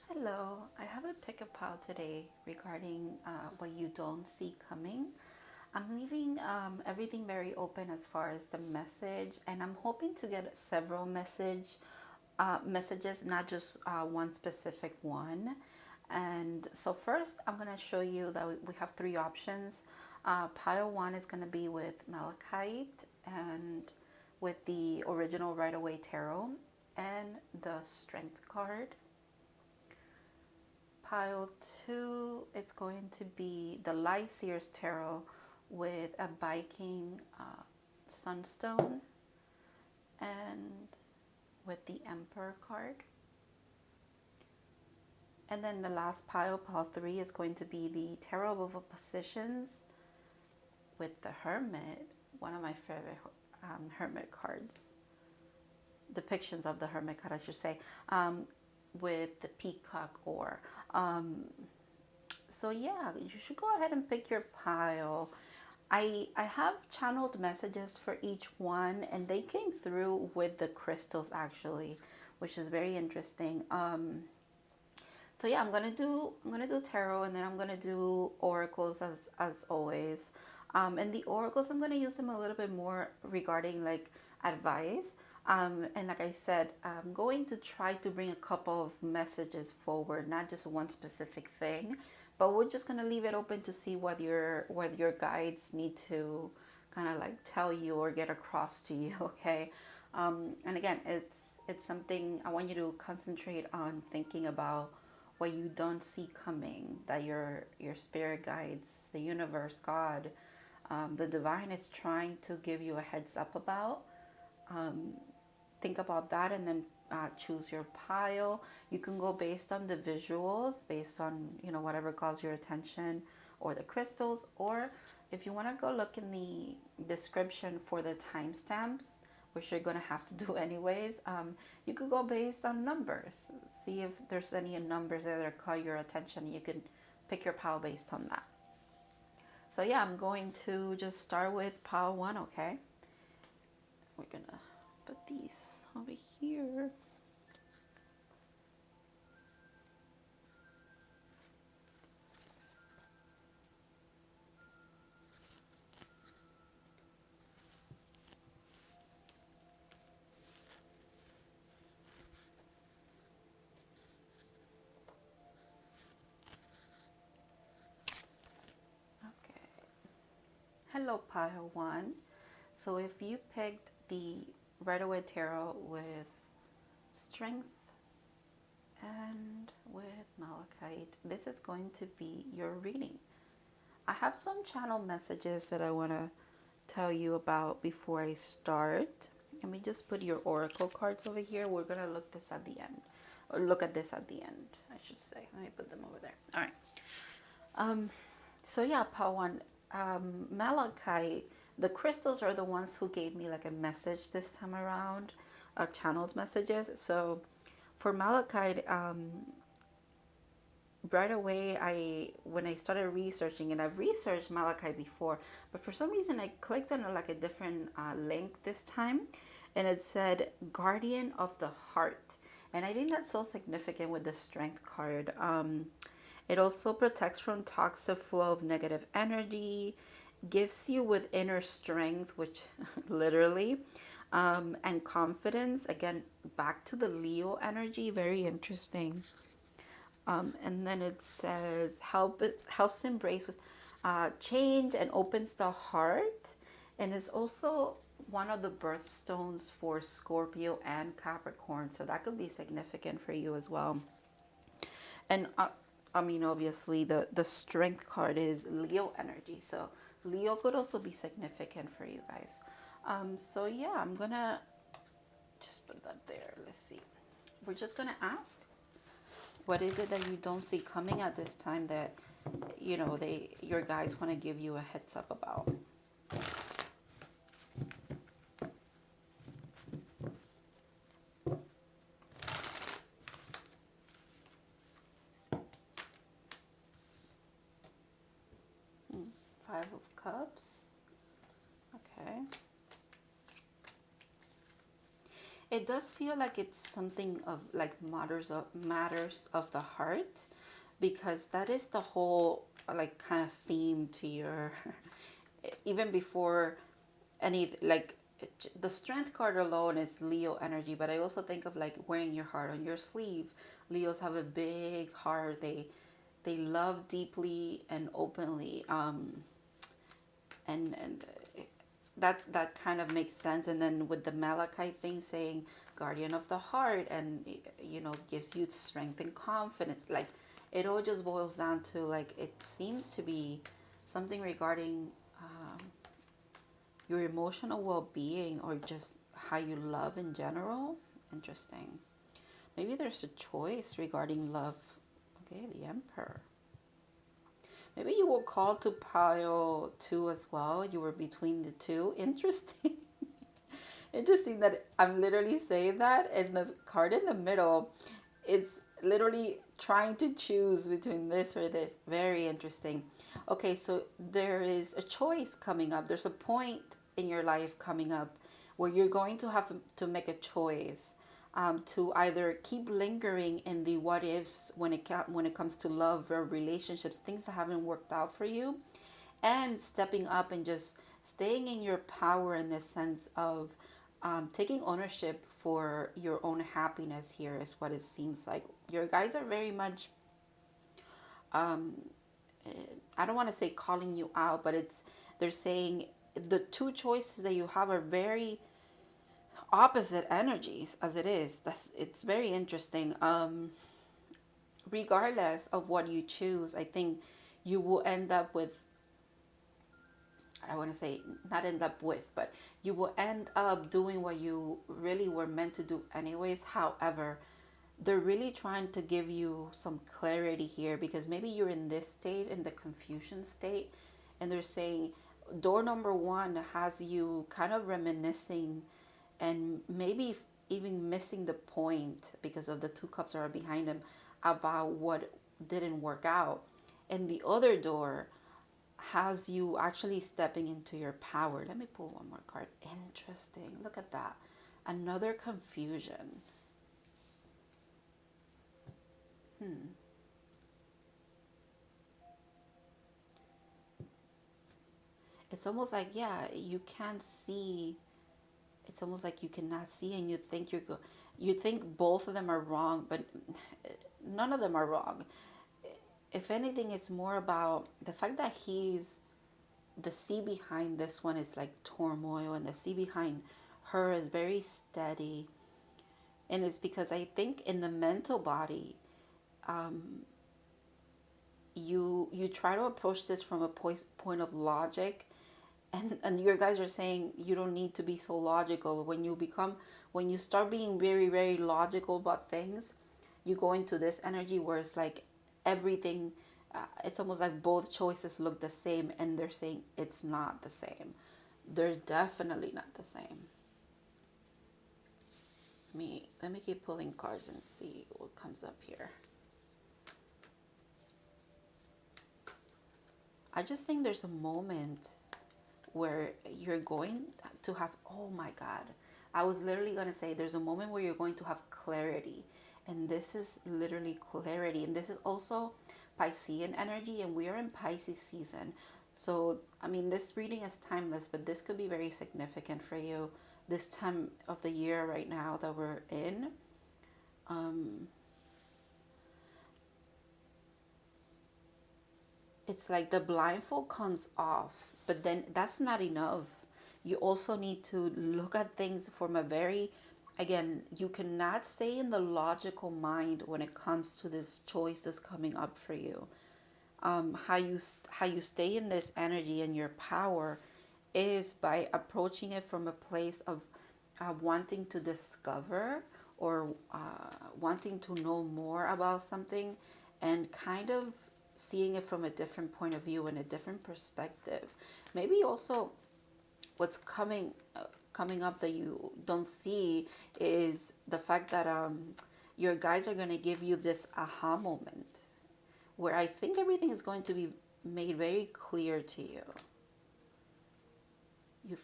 Hello, I have a pick-up pile today regarding what you don't see coming. I'm leaving everything very open as far as the message, and I'm hoping to get several messages, not just one specific one. And so first, I'm going to show you that we have three options. Pile one is going to be with Malachite and with the original Right Away Tarot and the Strength card. Pile two, it's going to be the LIGHTSEERS Tarot with a Viking Sunstone and with the Emperor card. And then the last pile, pile three, is going to be the Tarot of Oppositions with the Hermit, one of my favorite Hermit cards. Depictions of the Hermit card, I should say, with the Peacock ore. So yeah, you should go ahead and pick your pile. I have channeled messages for each one, and they came through with the crystals actually, which is very interesting. So yeah, I'm gonna do tarot, and then I'm gonna do oracles as always. And the oracles, I'm gonna use them a little bit more regarding like advice. And like I said, I'm going to try to bring a couple of messages forward, not just one specific thing, but we're just gonna leave it open to see what your guides need to kind of like tell you or get across to you. Okay. And again, it's something I want you to concentrate on, thinking about what you don't see coming, that your spirit guides, the universe, God, the divine is trying to give you a heads up about. Think about that, and then choose your pile. You can go based on the visuals, based on whatever calls your attention, or the crystals, or if you want to go look in the description for the timestamps, which you're going to have to do anyways. You could go based on numbers, see if there's any numbers that call your attention. You can pick your pile based on that. So yeah, I'm going to just start with pile one. Okay, we're gonna put these over here. Okay, hello pile one. So if you picked the Right Away Tarot with Strength and with Malachite, this is going to be your reading. I have some channel messages that I want to tell you about before I start. Let me just put your oracle cards over here. We're going to look this at the end. Or look at this at the end, I should say. Let me put them over there. All right. So yeah, Pawan, Malachite, the crystals are the ones who gave me like a message this time around, channeled messages. So for Malachite, right away, when I started researching, and I've researched Malachite before, but for some reason I clicked on like a different link this time, and it said Guardian of the Heart. And I think that's so significant with the Strength card. It also protects from toxic flow of negative energy, gives you with inner strength, which literally, and confidence. Again, back to the Leo energy, very interesting. And then it says it helps embrace change and opens the heart, and is also one of the birthstones for Scorpio and Capricorn, so that could be significant for you as well. And I mean, obviously, the Strength card is Leo energy, so Leo could also be significant for you guys. So yeah, I'm gonna just put that there. Let's see. We're just gonna ask, what is it that you don't see coming at this time that your guys want to give you a heads up about? Five of Cups. Okay. It does feel like it's something of like matters of the heart, because that is the whole like kind of theme to your even before any like the strength card alone is Leo energy, but I also think of like wearing your heart on your sleeve. Leos have a big heart. They love deeply and openly, and that kind of makes sense. And then with the Malachite thing saying guardian of the heart, and gives you strength and confidence, like it all just boils down to like it seems to be something regarding your emotional well-being, or just how you love in general. Interesting. Maybe there's a choice regarding love. Okay, the Emperor. Maybe you were called to pile two as well. You were between the two. Interesting. Interesting that I'm literally saying that, and the card in the middle, it's literally trying to choose between this or this. Very interesting. Okay, so there is a choice coming up. There's a point in your life coming up where you're going to have to make a choice, to either keep lingering in the what ifs when it comes to love or relationships, things that haven't worked out for you, and stepping up and just staying in your power in the sense of taking ownership for your own happiness. Here is what it seems like. Your guys are very much, I don't want to say calling you out, but they're saying the two choices that you have are very opposite energies as it is. It's very interesting. Regardless of what you choose, I think you will end up with, I want to say not end up with, but you will end up doing what you really were meant to do anyways. However, they're really trying to give you some clarity here, because maybe you're in this state, in the confusion state, and they're saying door number one has you kind of reminiscing, and maybe even missing the point because of the two cups are behind him, about what didn't work out. And the other door has you actually stepping into your power. Let me pull one more card. Interesting. Look at that. Another confusion. It's almost like, yeah, you can't see. It's almost like you cannot see, and you think you think both of them are wrong, but none of them are wrong. If anything, it's more about the fact that the sea behind this one is like turmoil, and the sea behind her is very steady. And it's because I think in the mental body, you try to approach this from a point of logic, and your guys are saying you don't need to be so logical. When you start being very, very logical about things, you go into this energy where it's like everything, it's almost like both choices look the same, and they're saying it's not the same. They're definitely not the same. Let me keep pulling cards and see what comes up here. I just think there's a moment where you're going to have, oh my God, I was literally going to say there's a moment where you're going to have clarity. And this is literally clarity. And this is also Piscean energy, and we are in Pisces season. So, I mean, this reading is timeless, but this could be very significant for you this time of the year right now that we're in. It's like the blindfold comes off, but then that's not enough. You also need to look at things from a very, again, you cannot stay in the logical mind when it comes to this choice that's coming up for you. How you stay in this energy and your power is by approaching it from a place of wanting to discover, or wanting to know more about something, and kind of seeing it from a different point of view and a different perspective. Maybe also what's coming up that you don't see is the fact that your guides are going to give you this aha moment, where I think everything is going to be made very clear to you. You've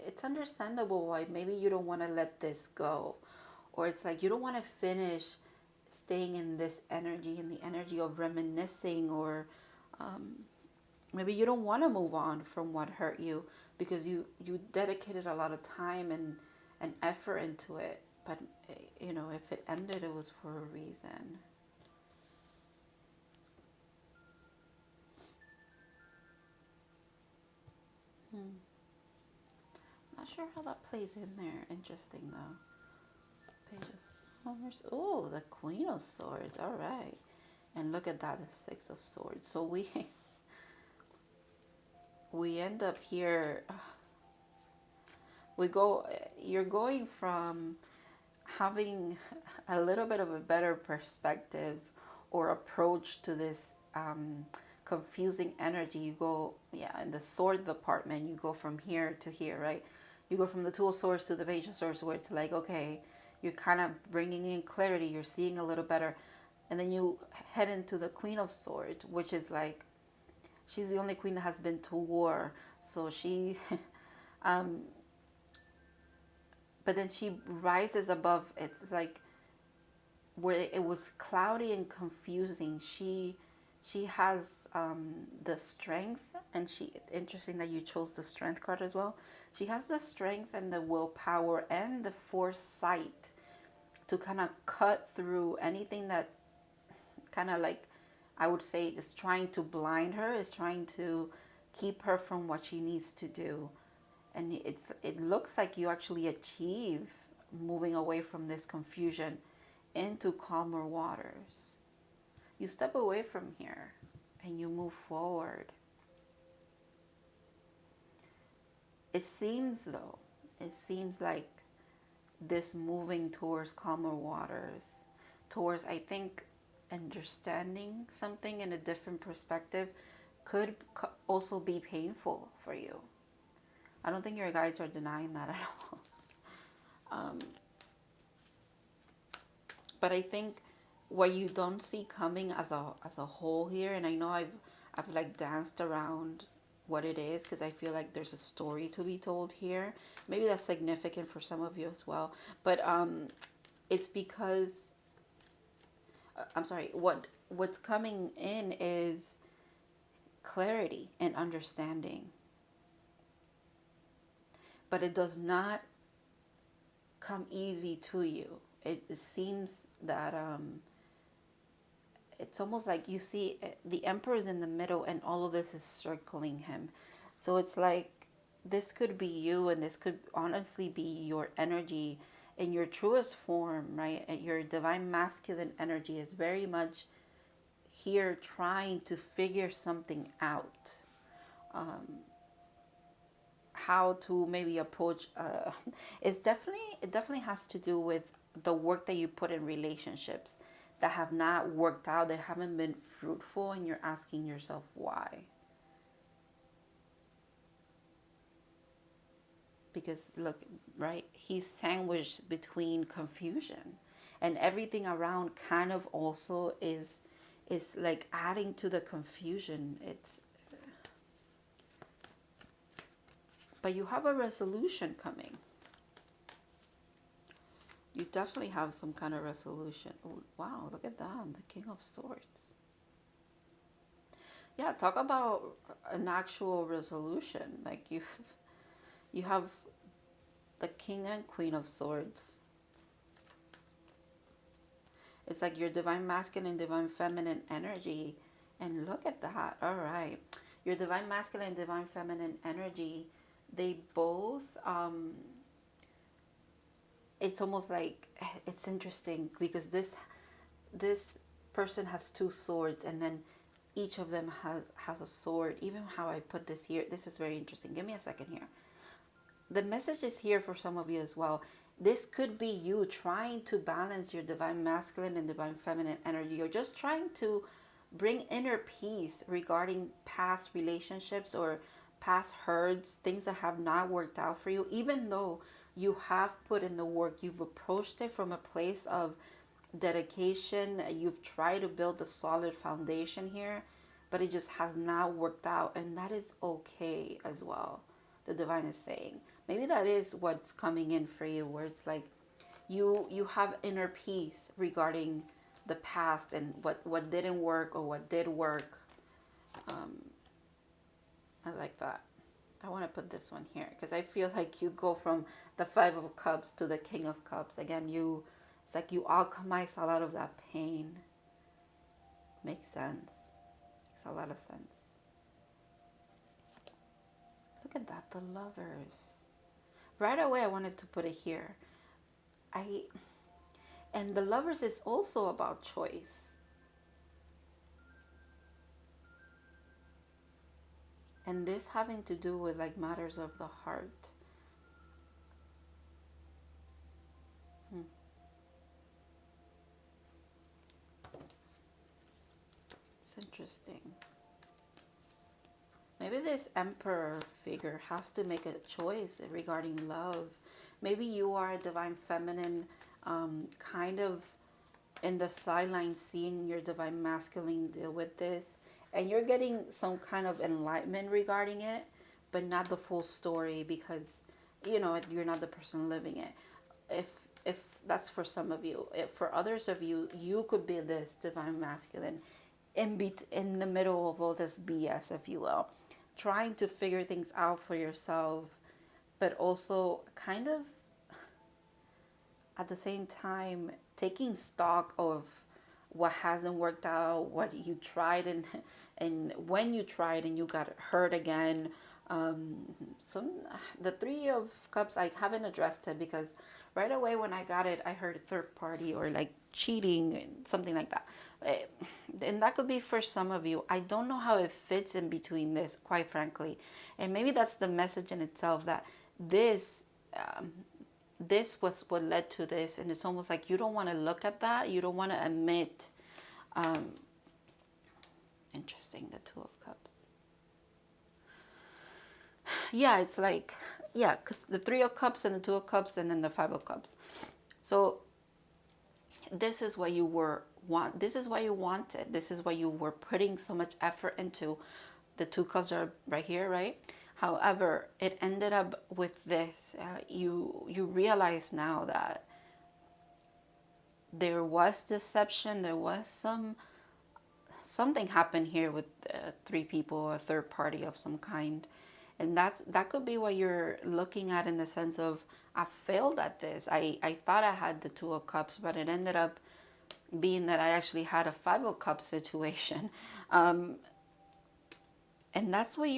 it's understandable why maybe you don't want to let this go, or it's like you don't want to finish staying in this energy, in the energy of reminiscing, or maybe you don't want to move on from what hurt you because you dedicated a lot of time and effort into it. But you know, if it ended, it was for a reason. Not sure how that plays in there. Interesting though. Pages. Oh, the Queen of Swords. All right. And look at that, the Six of Swords. So we end up here. We go. You're going from having a little bit of a better perspective or approach to this confusing energy. You go, yeah, in the sword department, you go from here to here, right? You go from the Two of Swords to the Page of Swords, where it's like, okay, you're kind of bringing in clarity, you're seeing a little better. And then you head into the Queen of Swords, which is like, she's the only queen that has been to war. So she, but then she rises above. It's like where it was cloudy and confusing. She has the strength, and she. Interesting that you chose the strength card as well. She has the strength and the willpower and the foresight to kind of cut through anything that kind of like, I would say, is trying to blind her, is trying to keep her from what she needs to do. And it looks like you actually achieve moving away from this confusion into calmer waters. You step away from here and you move forward. It seems though, it seems like this moving towards calmer waters, towards, I think, understanding something in a different perspective could also be painful for you. I don't think your guides are denying that at all. But I think what you don't see coming as a whole here, and I know I've like danced around what it is because I feel like there's a story to be told here. Maybe that's significant for some of you as well. But it's because I'm sorry. What's coming in is clarity and understanding. But it does not come easy to you. It seems that it's almost like you see the Emperor is in the middle and all of this is circling him. So it's like this could be you, and this could honestly be your energy in your truest form, right? And your divine masculine energy is very much here trying to figure something out. How to maybe approach it definitely has to do with the work that you put in relationships that have not worked out, they haven't been fruitful, and you're asking yourself why. Because look, right, he's sandwiched between confusion, and everything around kind of also is like adding to the confusion. It's But you have a resolution coming. You definitely have some kind of resolution. Oh, wow, look at that, the King of Swords. Yeah, talk about an actual resolution. Like you have the King and Queen of Swords. It's like your divine masculine and divine feminine energy. And look at that. All right. Your divine masculine and divine feminine energy, they both it's almost like, it's interesting because this person has two swords, and then each of them has a sword. Even how I put this here, this is very interesting. Give me a second here. The message is here for some of you as well. This could be you trying to balance your divine masculine and divine feminine energy, or just trying to bring inner peace regarding past relationships or past hurts, things that have not worked out for you. Even though you have put in the work, you've approached it from a place of dedication, you've tried to build a solid foundation here, but it just has not worked out, and that is okay as well, the divine is saying. Maybe that is what's coming in for you, where it's like you have inner peace regarding the past and what didn't work or what did work. I like that. I want to put this one here because I feel like you go from the Five of Cups to the King of Cups. Again, it's like you alchemize a lot of that pain. Makes sense. Makes a lot of sense. Look at that, the Lovers. Right away, I wanted to put it here. And the Lovers is also about choice. And this having to do with like matters of the heart. It's interesting. Maybe this Emperor figure has to make a choice regarding love. Maybe you are a divine feminine, kind of in the sidelines seeing your divine masculine deal with this. And you're getting some kind of enlightenment regarding it, but not the full story because, you know, you're not the person living it. If that's for some of you. If for others of you, you could be this divine masculine in the middle of all this BS, if you will, trying to figure things out for yourself, but also kind of at the same time taking stock of what hasn't worked out, what you tried and when you tried and you got hurt again. So the Three of Cups, I haven't addressed it because right away when I got it, I heard third party or like cheating and something like that. And that could be for some of you. I don't know how it fits in between this, quite frankly. And maybe that's the message in itself, that this this was what led to this, and it's almost like you don't want to look at that, you don't want to admit. Interesting, the Two of Cups. Yeah, it's like, yeah, because the Three of Cups and the Two of Cups and then the Five of Cups. So this is what you this is what you wanted, this is what you were putting so much effort into. The Two Cups are right here, right? However, it ended up with this. You realize now that there was deception. There was something happened here with three people, a third party of some kind, and that could be what you're looking at in the sense of, I failed at this. I thought I had the Two of Cups, but it ended up being that I actually had a Five of Cups situation, and that's what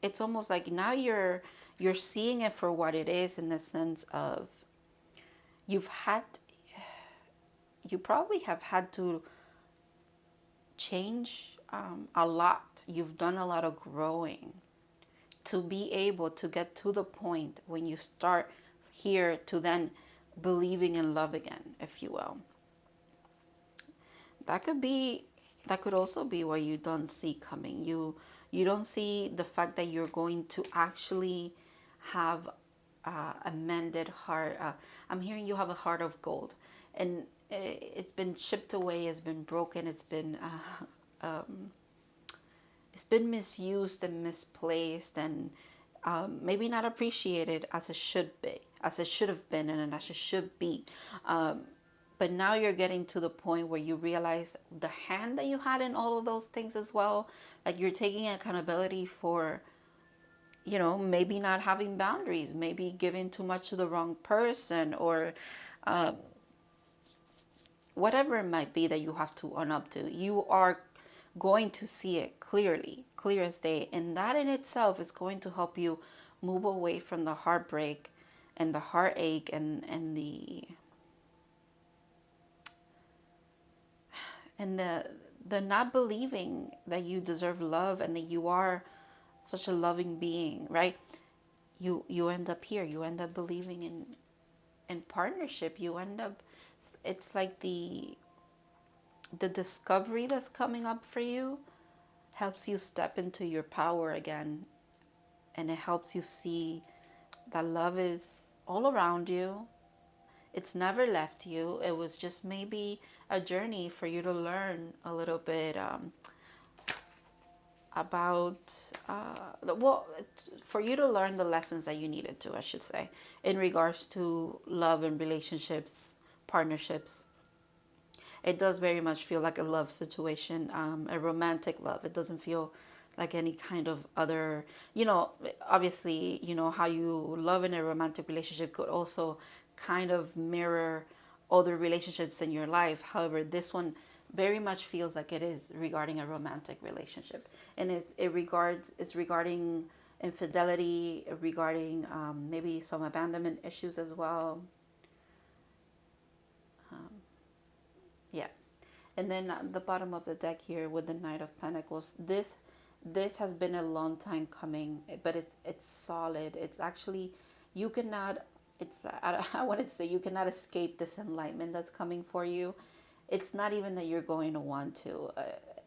it's almost like now you're seeing it for what it is, in the sense of you probably have had to change a lot. You've done a lot of growing to be able to get to the point when you start here to then believing in love again, if you will. That could also be what you don't see coming. You don't see the fact that you're going to actually have a mended heart. I'm hearing you have a heart of gold, and it's been chipped away, it's been broken, it's been misused and misplaced, and maybe not appreciated as it should be, as it should have been, and as it should be. But now you're getting to the point where you realize the hand that you had in all of those things as well. Like you're taking accountability for, maybe not having boundaries, maybe giving too much to the wrong person, or whatever it might be that you have to own up to. You are going to see it clearly, clear as day. And that in itself is going to help you move away from the heartbreak and the heartache and the not believing that you deserve love and that you are such a loving being, right? You end up here. You end up believing in partnership. You end up, it's like the discovery that's coming up for you helps you step into your power again, and it helps you see that love is all around you. It's never left you. It was just maybe a journey for you to learn a little bit about well, for you to learn the lessons that you needed to, I should say, in regards to love and relationships, partnerships. It does very much feel like a love situation, a romantic love. It doesn't feel like any kind of other, obviously, how you love in a romantic relationship could also kind of mirror other relationships in your life. However, this one very much feels like it is regarding a romantic relationship, and it's regarding infidelity, regarding maybe some abandonment issues as well. Yeah. And then at the bottom of the deck here with the Knight of Pentacles, this has been a long time coming, but it's solid. It's actually, you cannot, it's I wanted to say, you cannot escape this enlightenment that's coming for you. It's not even that you're going to want to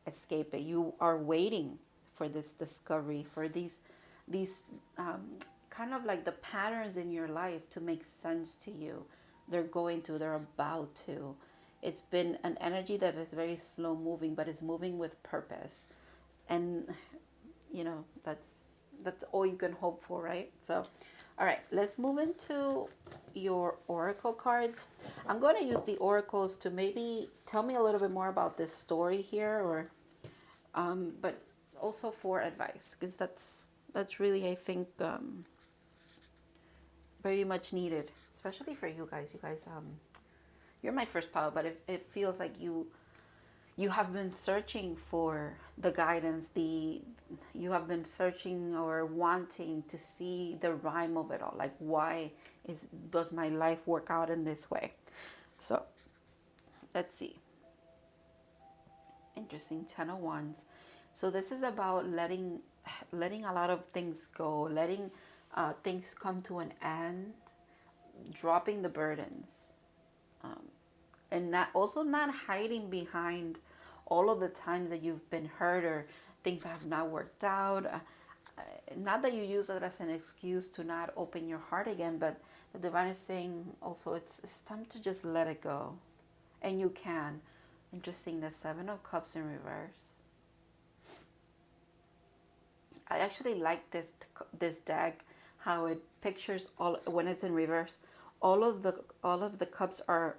escape it. You are waiting for this discovery, for these kind of like the patterns in your life to make sense to you. They're about to. It's been an energy that is very slow moving, but is moving with purpose. And that's all you can hope for, right? So all right, let's move into your oracle cards. I'm going to use the oracles to maybe tell me a little bit more about this story here, or but also for advice, because that's really, I think, very much needed, especially for you guys. You're my first pile, but it feels like you have been searching for the guidance, you have been searching or wanting to see the rhyme of it all. Like, why does my life work out in this way? So let's see. Interesting. 10 of Wands. So this is about letting a lot of things go, letting things come to an end, dropping the burdens, and not hiding behind all of the times that you've been hurt or things have not worked out. Not that you use it as an excuse to not open your heart again, but the divine is saying also it's time to just let it go, and you can. Interesting. The 7 of Cups in reverse. I actually like this deck, how it pictures all, when it's in reverse, all of the cups are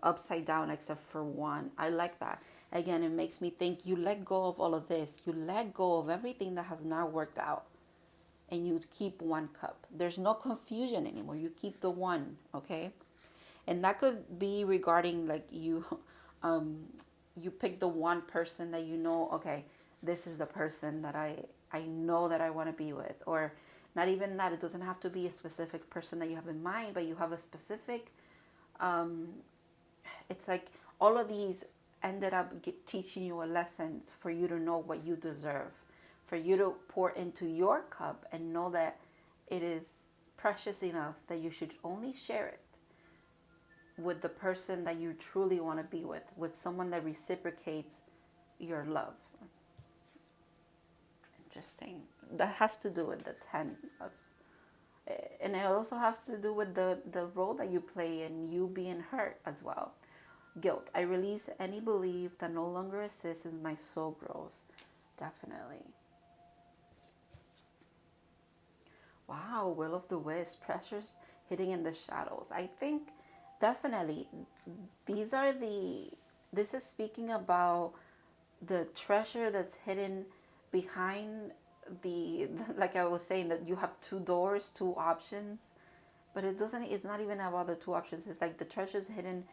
upside down except for one. I like that. Again, it makes me think you let go of all of this. You let go of everything that has not worked out, and you keep one cup. There's no confusion anymore. You keep the one, okay? And that could be regarding like you pick the one person that you know, okay, this is the person that I know that I want to be with. Or not even that, it doesn't have to be a specific person that you have in mind, but you have a specific, it's like all of these ended up teaching you a lesson for you to know what you deserve, for you to pour into your cup and know that it is precious enough that you should only share it with the person that you truly want to be with someone that reciprocates your love. Interesting. That has to do with the 10 of, and it also has to do with the role that you play in you being hurt as well. Guilt. I release any belief that no longer assists in my soul growth. Definitely. Wow, Will of the Wisp. Pressures hitting in the shadows. I think definitely this is speaking about the treasure that's hidden behind like I was saying, that you have two doors, two options, but it's not even about the two options. It's like the treasure's hidden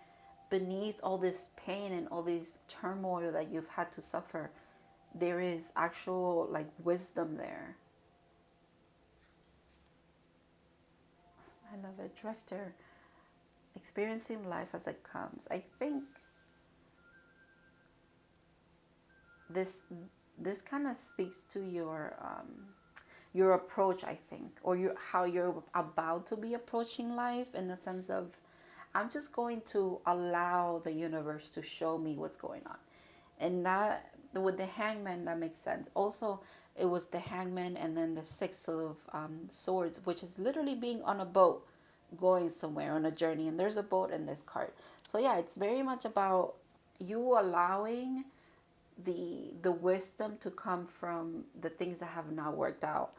beneath all this pain and all this turmoil that you've had to suffer. There is actual like wisdom there. I love it. Drifter. Experiencing life as it comes. I think this kind of speaks to your approach, I think, or how you're about to be approaching life, in the sense of, I'm just going to allow the universe to show me what's going on. And that, with the Hangman, that makes sense. Also, it was the Hangman and then the 6 of Swords, which is literally being on a boat going somewhere on a journey, and there's a boat in this card. So yeah, it's very much about you allowing the wisdom to come from the things that have not worked out,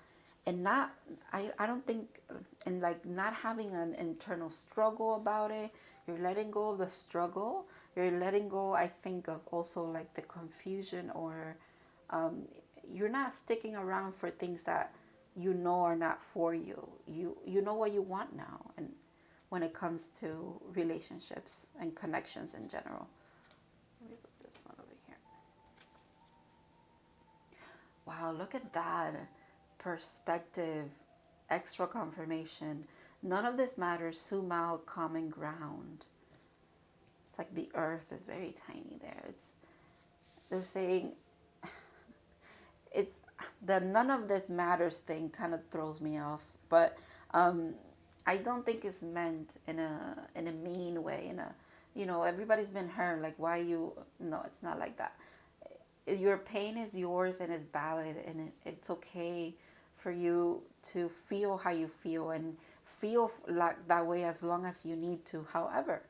and not, I don't think, and like not having an internal struggle about it. You're letting go of the struggle. You're letting go, I think, of also like the confusion, or you're not sticking around for things that you know are not for you. You know what you want now, and when it comes to relationships and connections in general. Let me put this one over here. Wow, look at that perspective, extra confirmation. None of this matters. Sumal, common ground. It's like the earth is very tiny there. They're saying it's the none of this matters thing kind of throws me off, but I don't think it's meant in a mean way. Everybody's been hurt. Like, why you? No, it's not like that. Your pain is yours and it's valid, and it's okay for you to feel how you feel and feel like that way as long as you need to. However,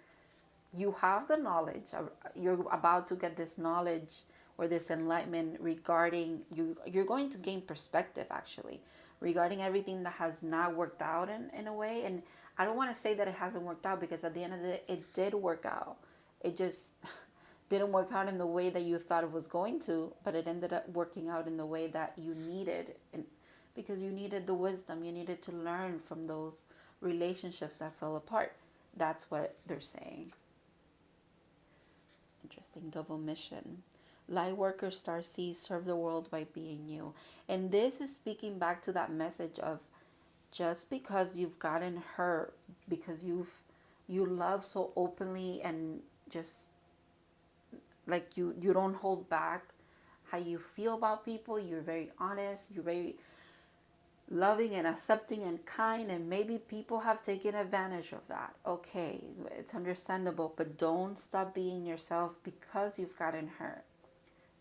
you have the knowledge. You're about to get this knowledge or this enlightenment regarding you. You're going to gain perspective, actually, regarding everything that has not worked out in a way. And I don't want to say that it hasn't worked out, because at the end of the day, it did work out. It just didn't work out in the way that you thought it was going to, but it ended up working out in the way that you needed, and because you needed the wisdom, you needed to learn from those relationships that fell apart. That's what they're saying. Interesting. Double mission. Light workers, Starseed, serve the world by being you. And this is speaking back to that message of, just because you've gotten hurt, because you love so openly, and just like you don't hold back how you feel about people. You're very honest. You're very loving and accepting and kind, and maybe people have taken advantage of that. Okay, it's understandable, but don't stop being yourself because you've gotten hurt.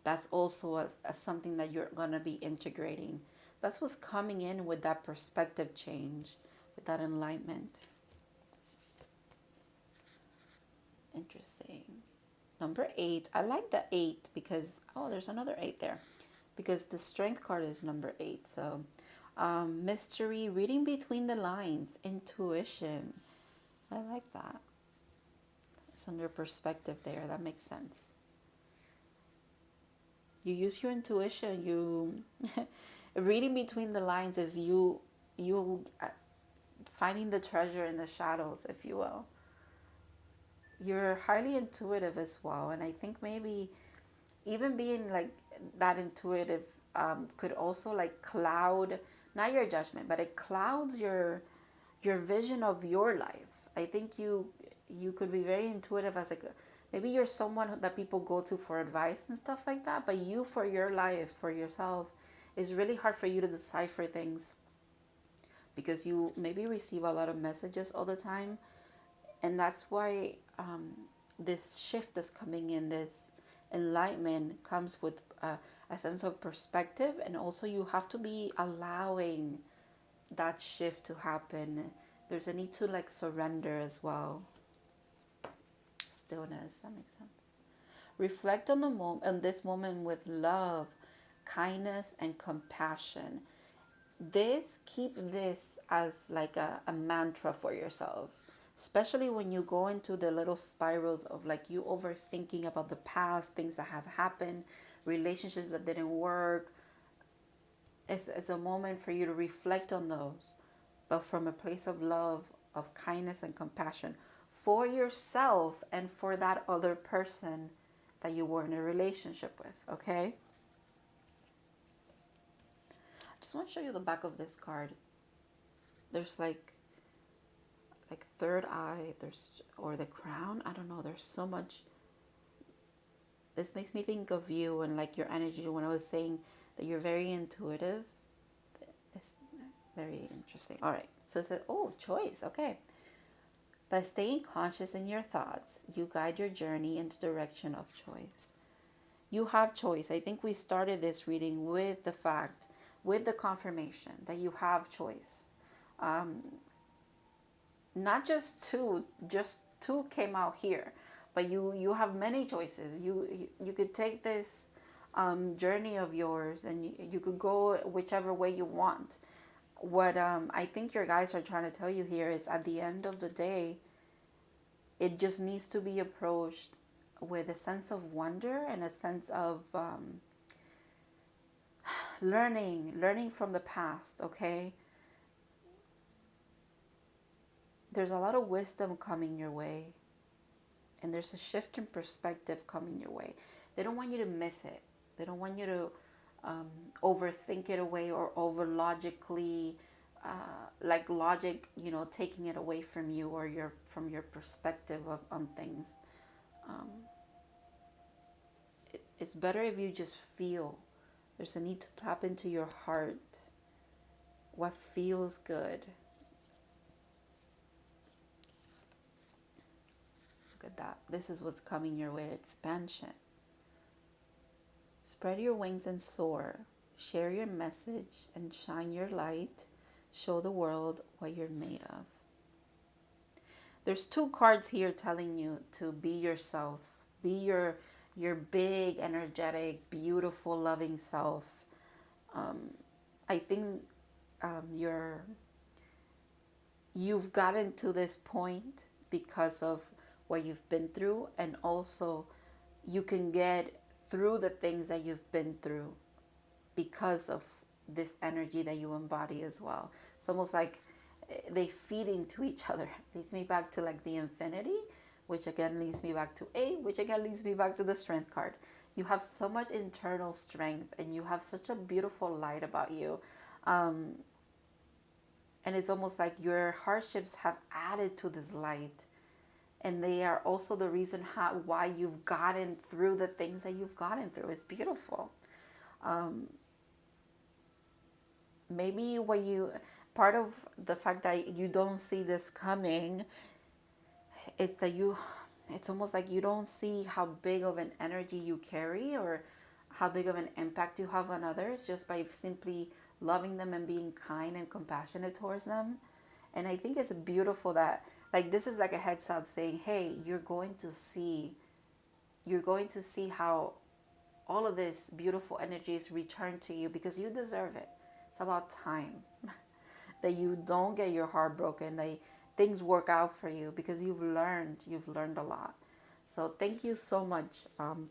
That's also a something that you're going to be integrating. That's what's coming in with that perspective change, with that enlightenment. Interesting. Number 8. I like the 8 because, there's another 8 there. Because the strength card is number 8. So, mystery, reading between the lines, intuition. I like that. It's under perspective there. That makes sense. You use your intuition. You reading between the lines is you finding the treasure in the shadows, if you will. You're highly intuitive as well, and I think maybe even being like that intuitive could also like cloud, not your judgment, but it clouds your vision of your life. I think you could be very intuitive as like maybe you're someone that people go to for advice and stuff like that, but you, for your life, for yourself, it's really hard for you to decipher things because you maybe receive a lot of messages all the time. And that's why this shift is coming in. This enlightenment comes with a sense of perspective, and also you have to be allowing that shift to happen. There's a need to like surrender as well. Stillness, that makes sense. Reflect on this moment with love, kindness, and compassion. Keep this as like a mantra for yourself, especially when you go into the little spirals of like you overthinking about the past, things that have happened, relationships that didn't work. It's a moment for you to reflect on those, but from a place of love, of kindness and compassion for yourself and for that other person that you were in a relationship with, okay? I just want to show you the back of this card. There's like third eye, or the crown. I don't know. There's so much. This makes me think of you and like your energy. When I was saying that you're very intuitive, it's very interesting. All right. So it said, choice. Okay. By staying conscious in your thoughts, you guide your journey in the direction of choice. You have choice. I think we started this reading with the confirmation that you have choice. Not just two came out here, but you have many choices. You could take this journey of yours, and you could go whichever way you want. What I think your guys are trying to tell you here is, at the end of the day, it just needs to be approached with a sense of wonder and a sense of learning from the past. Okay, there's a lot of wisdom coming your way, and there's a shift in perspective coming your way. They don't want you to miss it. They don't want you to overthink it away, or over logically, like logic, taking it away from you, or from your perspective on things. Um, it's better if you just feel. There's a need to tap into your heart. What feels good? Look at that. This is what's coming your way. Expansion. Spread your wings and soar. Share your message and shine your light. Show the world what you're made of. There's two cards here telling you to be yourself. Be your big, energetic, beautiful, loving self. I think you've gotten to this point because of what you've been through, and also you can get through the things that you've been through because of this energy that you embody as well. It's almost like they feed into each other. Leads me back to like the infinity, which again leads me back to 8, which again leads me back to the strength card. You have so much internal strength, and you have such a beautiful light about you. And it's almost like your hardships have added to this light, and they are also the reason why you've gotten through the things that you've gotten through. It's beautiful. Maybe part of the fact that you don't see this coming, it's that it's almost like you don't see how big of an energy you carry, or how big of an impact you have on others, just by simply loving them and being kind and compassionate towards them. And I think it's beautiful that, like, this is like a heads up saying, hey, you're going to see how all of this beautiful energy is returned to you, because you deserve it. It's about time that you don't get your heart broken, that things work out for you, because you've learned a lot. So thank you so much,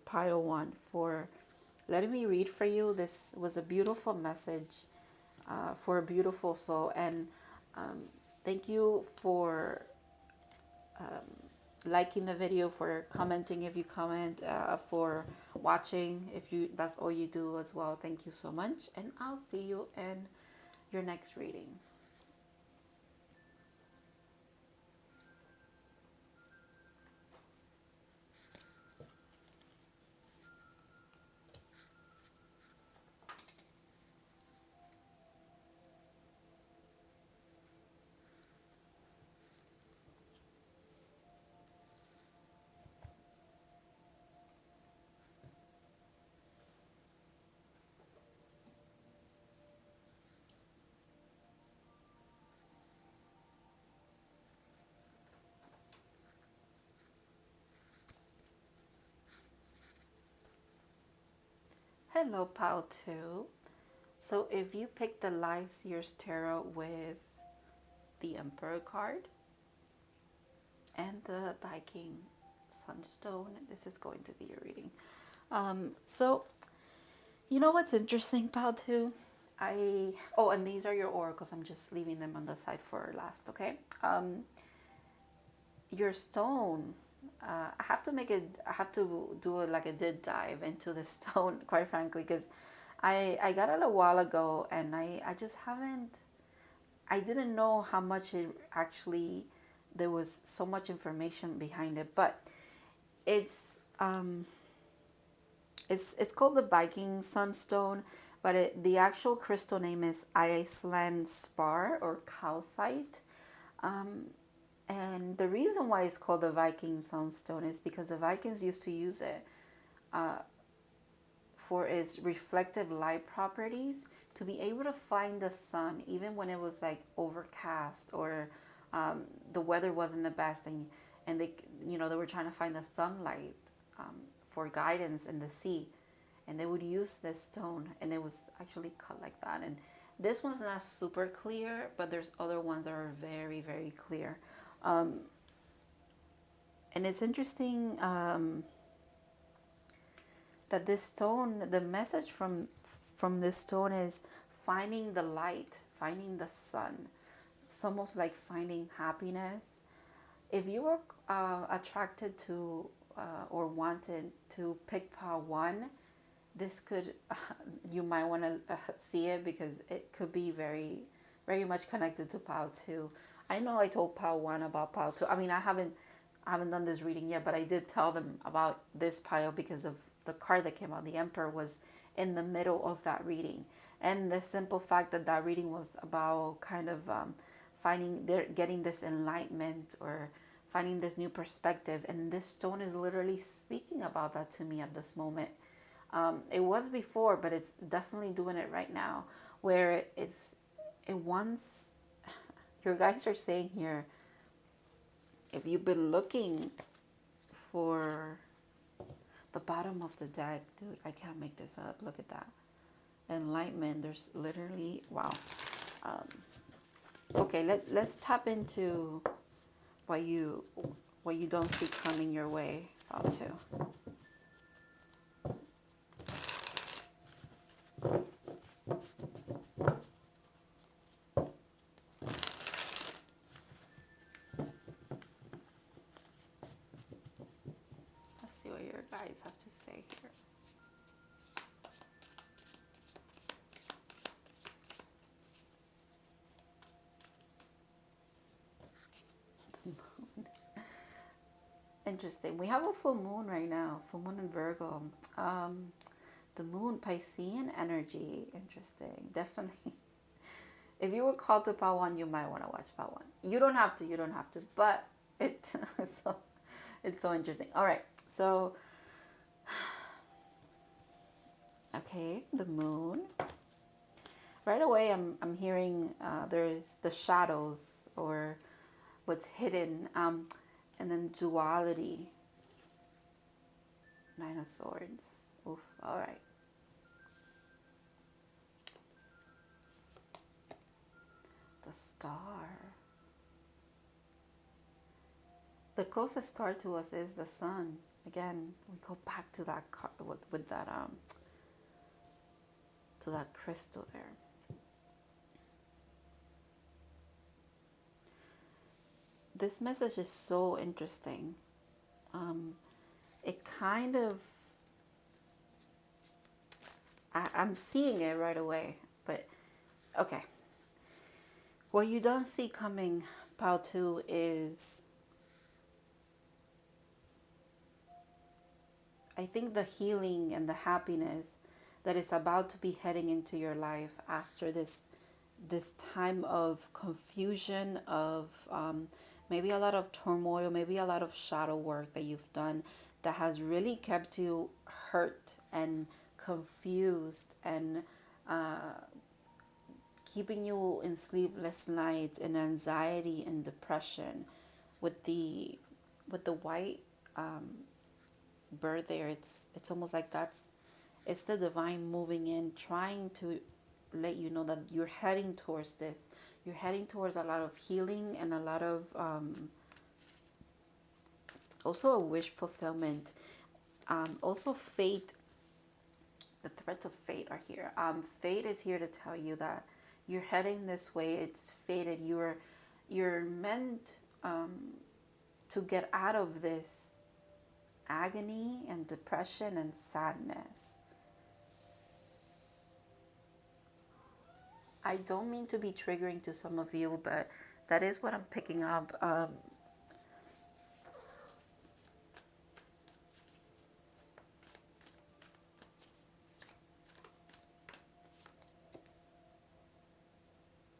Pile One, for letting me read for you. This was a beautiful message for a beautiful soul, and thank you for liking the video, for commenting if you comment, for watching if that's all you do as well. Thank you so much, and I'll see you in your next reading. Hello, Pile 2. So if you pick the LIGHTSEERS Tarot with the Emperor card and the Viking Sunstone, this is going to be your reading. So you know what's interesting, Pile 2? And these are your oracles. I'm just leaving them on the side for last, okay? Your stone, I have to do like a deep dive into the stone, quite frankly, because I got it a while ago, and I just haven't, I didn't know how much it actually, there was so much information behind it. But it's called the Viking Sunstone, but the actual crystal name is Iceland spar, or calcite. And the reason why it's called the Viking Sunstone is because the Vikings used to use it for its reflective light properties, to be able to find the sun even when it was like overcast, or the weather wasn't the best, and they were trying to find the sunlight for guidance in the sea. and they would use this stone, and it was actually cut like that. And this one's not super clear, but there's other ones that are very, very clear. And it's interesting that this stone, the message from this stone is finding the light, finding the sun. It's almost like finding happiness. If you were attracted to or wanted to pick pile 1, this could, you might want to see it, because it could be very, very much connected to pile 2. I know I told pile 1 about pile 2. I mean, I haven't done this reading yet, but I did tell them about this pile because of the card that came out. The Emperor was in the middle of that reading, and the simple fact that that reading was about kind of getting this enlightenment or finding this new perspective, and this stone is literally speaking about that to me at this moment. It was before, but it's definitely doing it right now, where it wants, your guys are saying here, if you've been looking for the bottom of the deck, dude, I can't make this up. Look at that. Enlightenment. There's literally, wow. Okay, let's tap into what you don't see coming your way. How to. Let's see what your guys have to say here. The moon. Interesting. We have a full moon right now. Full moon in Virgo. The moon, Piscean energy. Interesting. Definitely. If you were called to pile 1, you might want to watch pile 1. You don't have to. You don't have to. But it's so interesting. All right. So, okay, the moon. Right away, I'm hearing there's the shadows, or what's hidden, and then duality. 9 of Swords. Oof. All right. The star. The closest star to us is the sun. Again, we go back to that with that to that crystal there. This message is so interesting. It kind of, I'm seeing it right away, but okay. What you don't see coming, pile 2, is, I think, the healing and the happiness that is about to be heading into your life after this time of confusion, of maybe a lot of turmoil, maybe a lot of shadow work that you've done that has really kept you hurt and confused and keeping you in sleepless nights and anxiety and depression. With the white bird there, it's almost like it's the divine moving in, trying to let you know that you're heading towards this. You're heading towards a lot of healing and a lot of also a wish fulfillment. Also fate. The threats of fate are here. Fate is here to tell you that you're heading this way. It's fated. You're meant to get out of this agony and depression and sadness. I don't mean to be triggering to some of you, but that is what I'm picking up.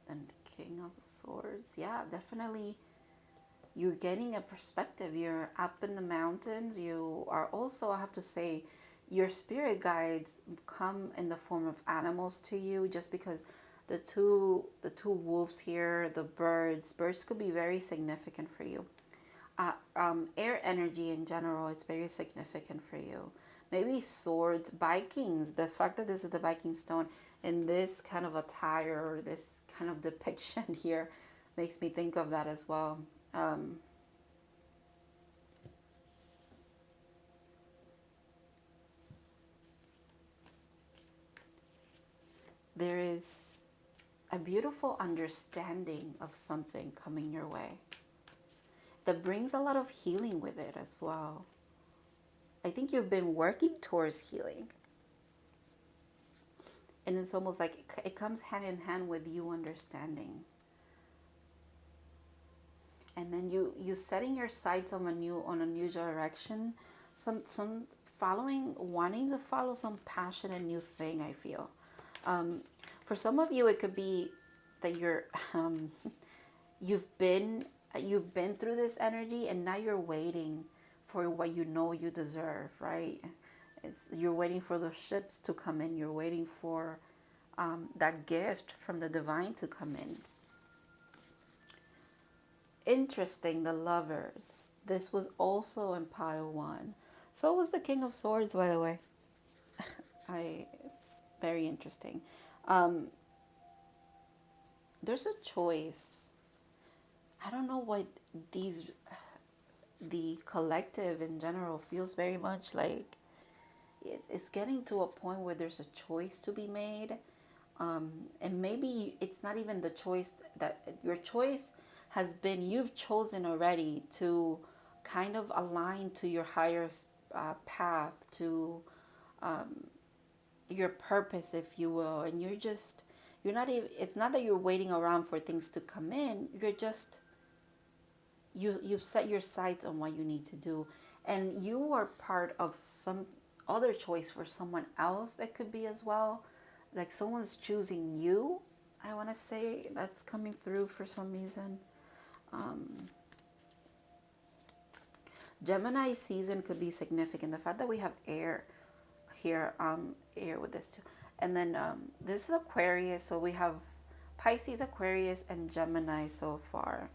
And the King of Swords. Yeah, definitely. You're getting a perspective. You're up in the mountains. You are also, I have to say, your spirit guides come in the form of animals to you, just because the two wolves here, the birds could be very significant for you. air energy in general is very significant for you. Maybe swords, Vikings. The fact that this is the Viking stone in this kind of attire or this kind of depiction here makes me think of that as well. There is a beautiful understanding of something coming your way that brings a lot of healing with it as well. I think you've been working towards healing. And it's almost like it comes hand in hand with you understanding. And then you setting your sights on a new direction, some following, wanting to follow some passionate new thing, I feel. For some of you, it could be that you've been through this energy, and now you're waiting for what you know you deserve, right? You're waiting for those ships to come in. You're waiting for that gift from the divine to come in. Interesting, the Lovers. This was also in pile 1. So was the King of Swords, by the way. It's very interesting. There's a choice. I don't know what the collective in general feels very much like it's getting to a point where there's a choice to be made. And maybe it's not even the choice that your choice has been, you've chosen already to kind of align to your higher path, to your purpose, if you will. And you're not even, it's not that you're waiting around for things to come in. You're just, you've set your sights on what you need to do. And you are part of some other choice for someone else that could be as well. Like someone's choosing you, I want to say, that's coming through for some reason. Gemini season could be significant. The fact that we have air here, air with this too. And then this is Aquarius, so we have Pisces, Aquarius, and Gemini so far.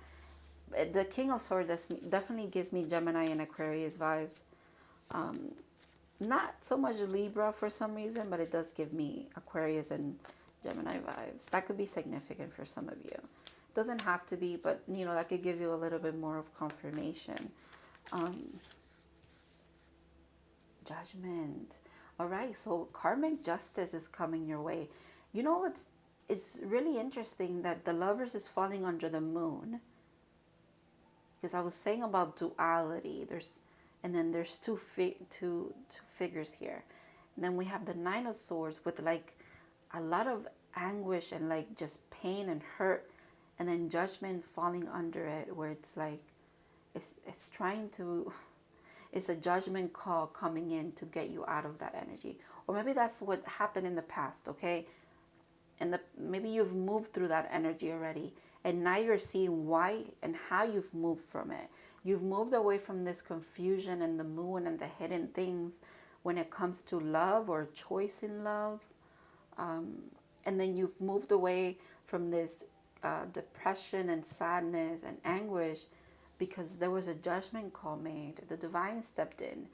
The King of Swords definitely gives me Gemini and Aquarius vibes. Not so much Libra for some reason, but it does give me Aquarius and Gemini vibes. That could be significant for some of you. Doesn't have to be, but you know, that could give you a little bit more of confirmation. Judgment. All right, so karmic justice is coming your way. You know, it's really interesting that the Lovers is falling under the moon. Because I was saying about duality. And then there's two figures here. And then we have the Nine of Swords with like a lot of anguish and like just pain and hurt. And then judgment falling under it, where it's like, it's trying to, it's a judgment call coming in to get you out of that energy. Or maybe that's what happened in the past, okay? And maybe you've moved through that energy already. And now you're seeing why and how you've moved from it. You've moved away from this confusion and the moon and the hidden things when it comes to love or choice in love. And then you've moved away from this depression and sadness and anguish because there was a judgment call made. The divine stepped in.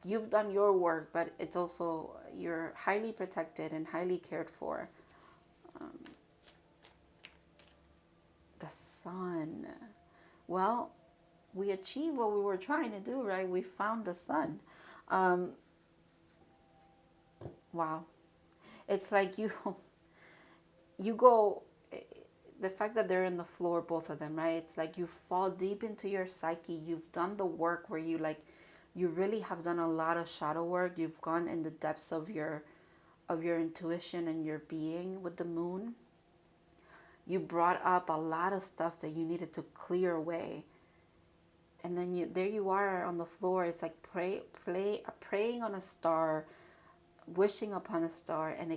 You've done your work, but it's also, you're highly protected and highly cared for. The Sun. Well, we achieved what we were trying to do, right? We found the sun. Wow. It's like you go, the fact that they're in the floor, both of them, right? It's like you fall deep into your psyche. You've done the work where you really have done a lot of shadow work. You've gone in the depths of your intuition and your being with the moon. You brought up a lot of stuff that you needed to clear away. And then there you are on the floor. It's like praying on a star, wishing upon a star, and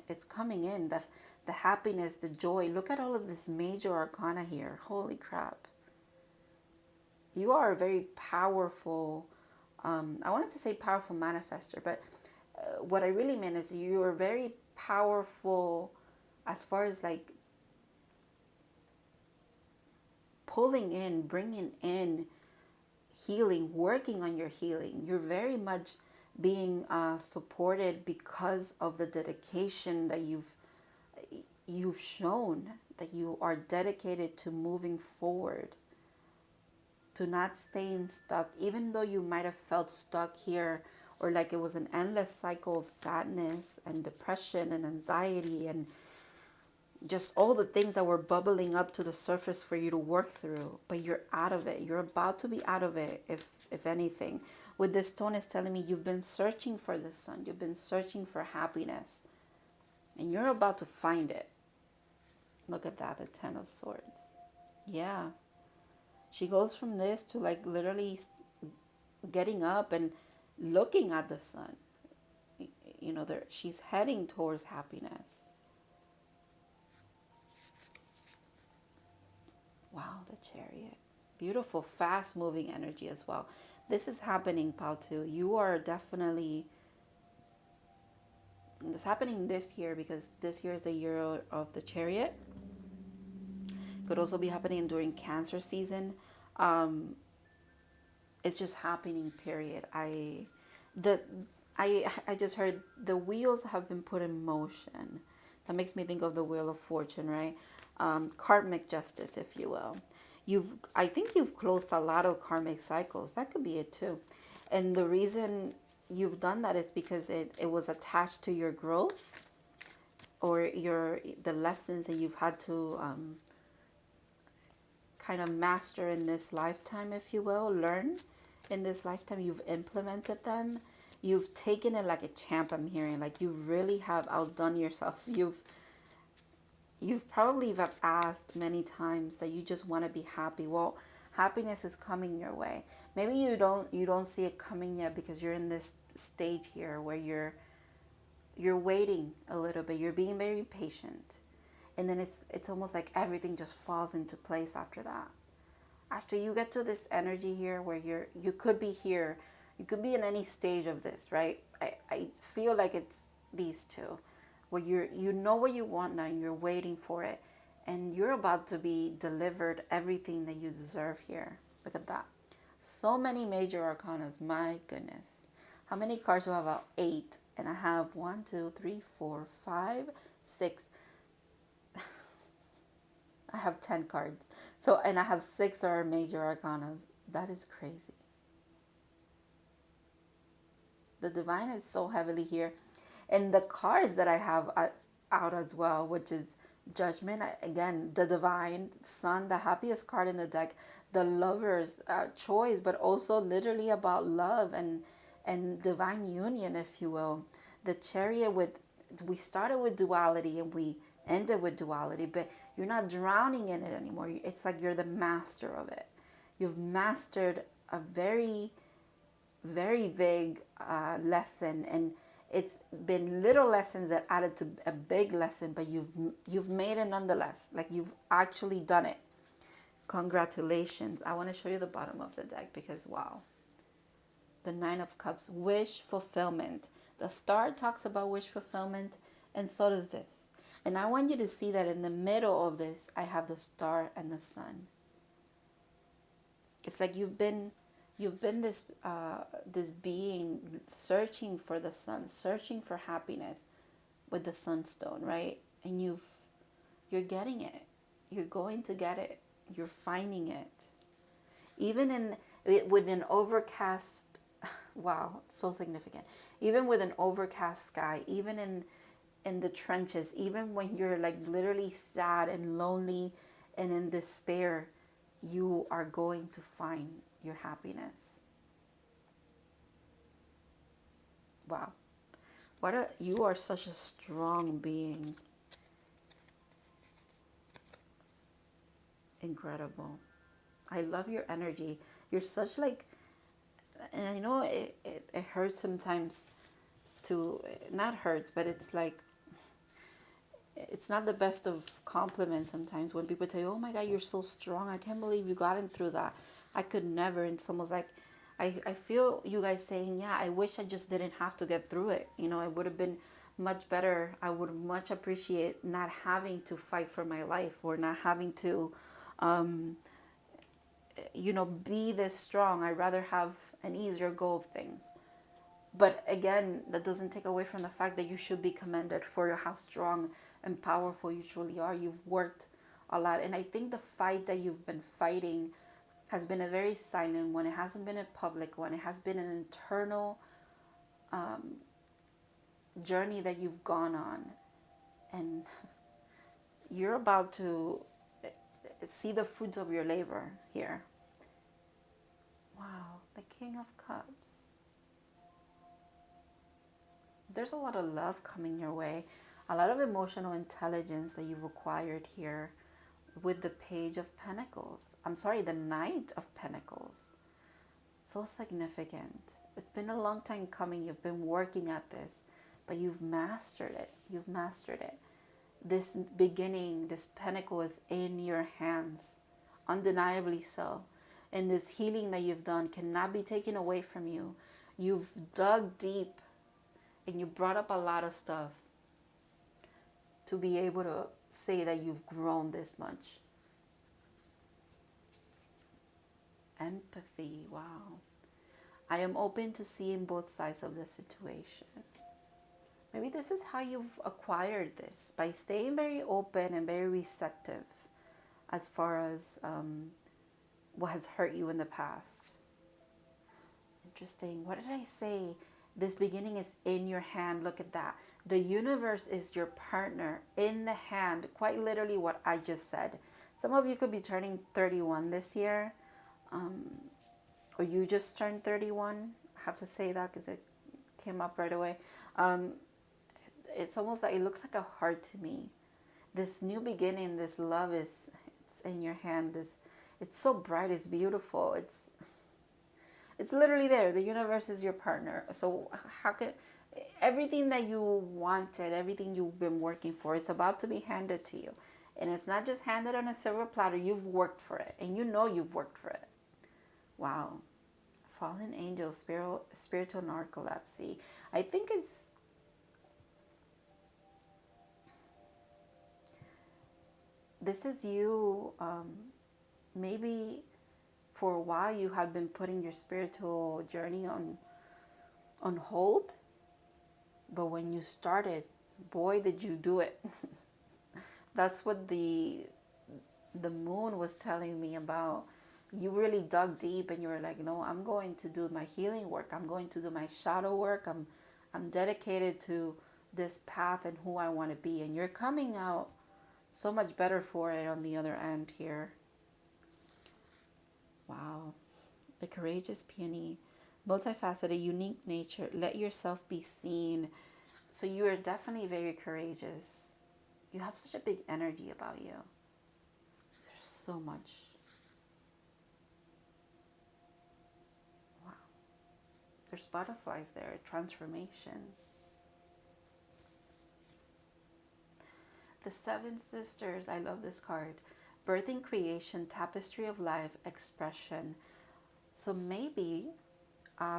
it's coming in. The happiness, the joy. Look at all of this major arcana here. Holy crap. You are a very powerful, I wanted to say powerful manifester, but what I really meant is you are very powerful as far as like pulling in, bringing in healing, working on your healing. You're very much being supported because of the dedication that you've shown, that you are dedicated to moving forward, to not staying stuck, even though you might have felt stuck here, or like it was an endless cycle of sadness and depression and anxiety and just all the things that were bubbling up to the surface for you to work through. But you're out of it. You're about to be out of it, if anything. With this stone, is telling me you've been searching for the sun. You've been searching for happiness. And you're about to find it. Look at that, the Ten of Swords. Yeah. She goes from this to like literally getting up and looking at the sun. You know, she's heading towards happiness. Wow, the Chariot. Beautiful, fast-moving energy as well. This is happening, Pau, You are definitely... It's happening this year because this year is the year of the Chariot. Could also be happening during Cancer season. It's just happening, period. I just heard the wheels have been put in motion. That makes me think of the Wheel of Fortune, right? Karmic justice, if you will. I think you've closed a lot of karmic cycles. That could be it too. And the reason you've done that is because it was attached to your growth, or the lessons that you've had to kind of master in this lifetime, if you will, learn in this lifetime. You've implemented them. You've taken it like a champ, I'm hearing. Like you really have outdone yourself. You've probably asked many times that you just want to be happy. Well, happiness is coming your way. Maybe you don't see it coming yet because you're in this stage here where you're waiting a little bit. You're being very patient. And then it's almost like everything just falls into place after that. After you get to this energy here where you could be here, you could be in any stage of this, right? I feel like it's these two, where you know what you want now and you're waiting for it, and you're about to be delivered everything that you deserve here. Look at that. So many major arcanas, my goodness. How many cards do I have? 8, and I have 1, 2, 3, 4, 5, 6. I have 10 cards. So, and I have 6 are major arcanas. That is crazy. The divine is so heavily here. And the cards that I have out as well, which is Judgment, again, the divine, Sun, the happiest card in the deck, the lover's choice, but also literally about love and divine union, if you will. The Chariot, we started with duality and we ended with duality, but you're not drowning in it anymore. It's like you're the master of it. You've mastered a very, very vague lesson, and it's been little lessons that added to a big lesson, but you've made it nonetheless. Like you've actually done it. Congratulations. I want to show you the bottom of the deck because wow. The Nine of Cups, wish fulfillment. The star talks about wish fulfillment, and so does this. And I want you to see that in the middle of this, I have the star and the sun. It's like you've been this being searching for the sun, searching for happiness with the sunstone, right? And you're getting it. You're going to get it. You're finding it. Even with an overcast, wow, so significant. Even with an overcast sky, even in the trenches, even when you're like literally sad and lonely and in despair, you are going to find your happiness. Wow. You are such a strong being. Incredible. I love your energy. You're such like, and I know it hurts sometimes to, not hurts, but it's like, it's not the best of compliments sometimes when people tell you, oh my God, you're so strong. I can't believe you gotten through that. I could never. And someone's like, I feel you guys saying, yeah, I wish I just didn't have to get through it. You know, it would have been much better. I would much appreciate not having to fight for my life or not having to you know, be this strong. I'd rather have an easier go of things. But again, that doesn't take away from the fact that you should be commended for how strong and powerful you truly are. You've worked a lot. And I think the fight that you've been fighting has been a very silent one. It hasn't been a public one. It has been an internal journey that you've gone on. And you're about to see the fruits of your labor here. Wow, the King of Cups. There's a lot of love coming your way, a lot of emotional intelligence that you've acquired here with the Page of Pentacles. I'm sorry, the Knight of Pentacles. So significant. It's been a long time coming. You've been working at this, but you've mastered it. You've mastered it. This beginning, this pentacle is in your hands, undeniably so. And this healing that you've done cannot be taken away from you. You've dug deep and you brought up a lot of stuff to be able to say that you've grown this much. Empathy, wow. I am open to seeing both sides of the situation. Maybe this is how you've acquired this, by staying very open and very receptive as far as what has hurt you in the past. Interesting. What did I say? This beginning is in your hand. Look at that. The universe is your partner in the hand. Quite literally what I just said. Some of you could be turning 31 this year. Or you just turned 31. I have to say that because it came up right away. It's almost like, it looks like a heart to me. This new beginning, this love it's in your hand. It's so bright, it's beautiful. It's literally there. The universe is your partner. So how can everything that you wanted, everything you've been working for, it's about to be handed to you. And it's not just handed on a silver platter. You've worked for it. And you know you've worked for it. Wow. Fallen angel, spiritual narcolepsy. I think it's this is you. Maybe for a while you have been putting your spiritual journey on hold, but when you started, boy, did you do it. That's what the moon was telling me about. You really dug deep and you were like, no, I'm going to do my healing work. I'm going to do my shadow work. I'm dedicated to this path and who I want to be. And you're coming out so much better for it on the other end here. Wow. The courageous peony. Multifaceted, unique nature. Let yourself be seen. So you are definitely very courageous. You have such a big energy about you. There's so much. Wow. There's butterflies there. Transformation. The Seven Sisters. I love this card. Birthing, creation, tapestry of life, expression. So maybe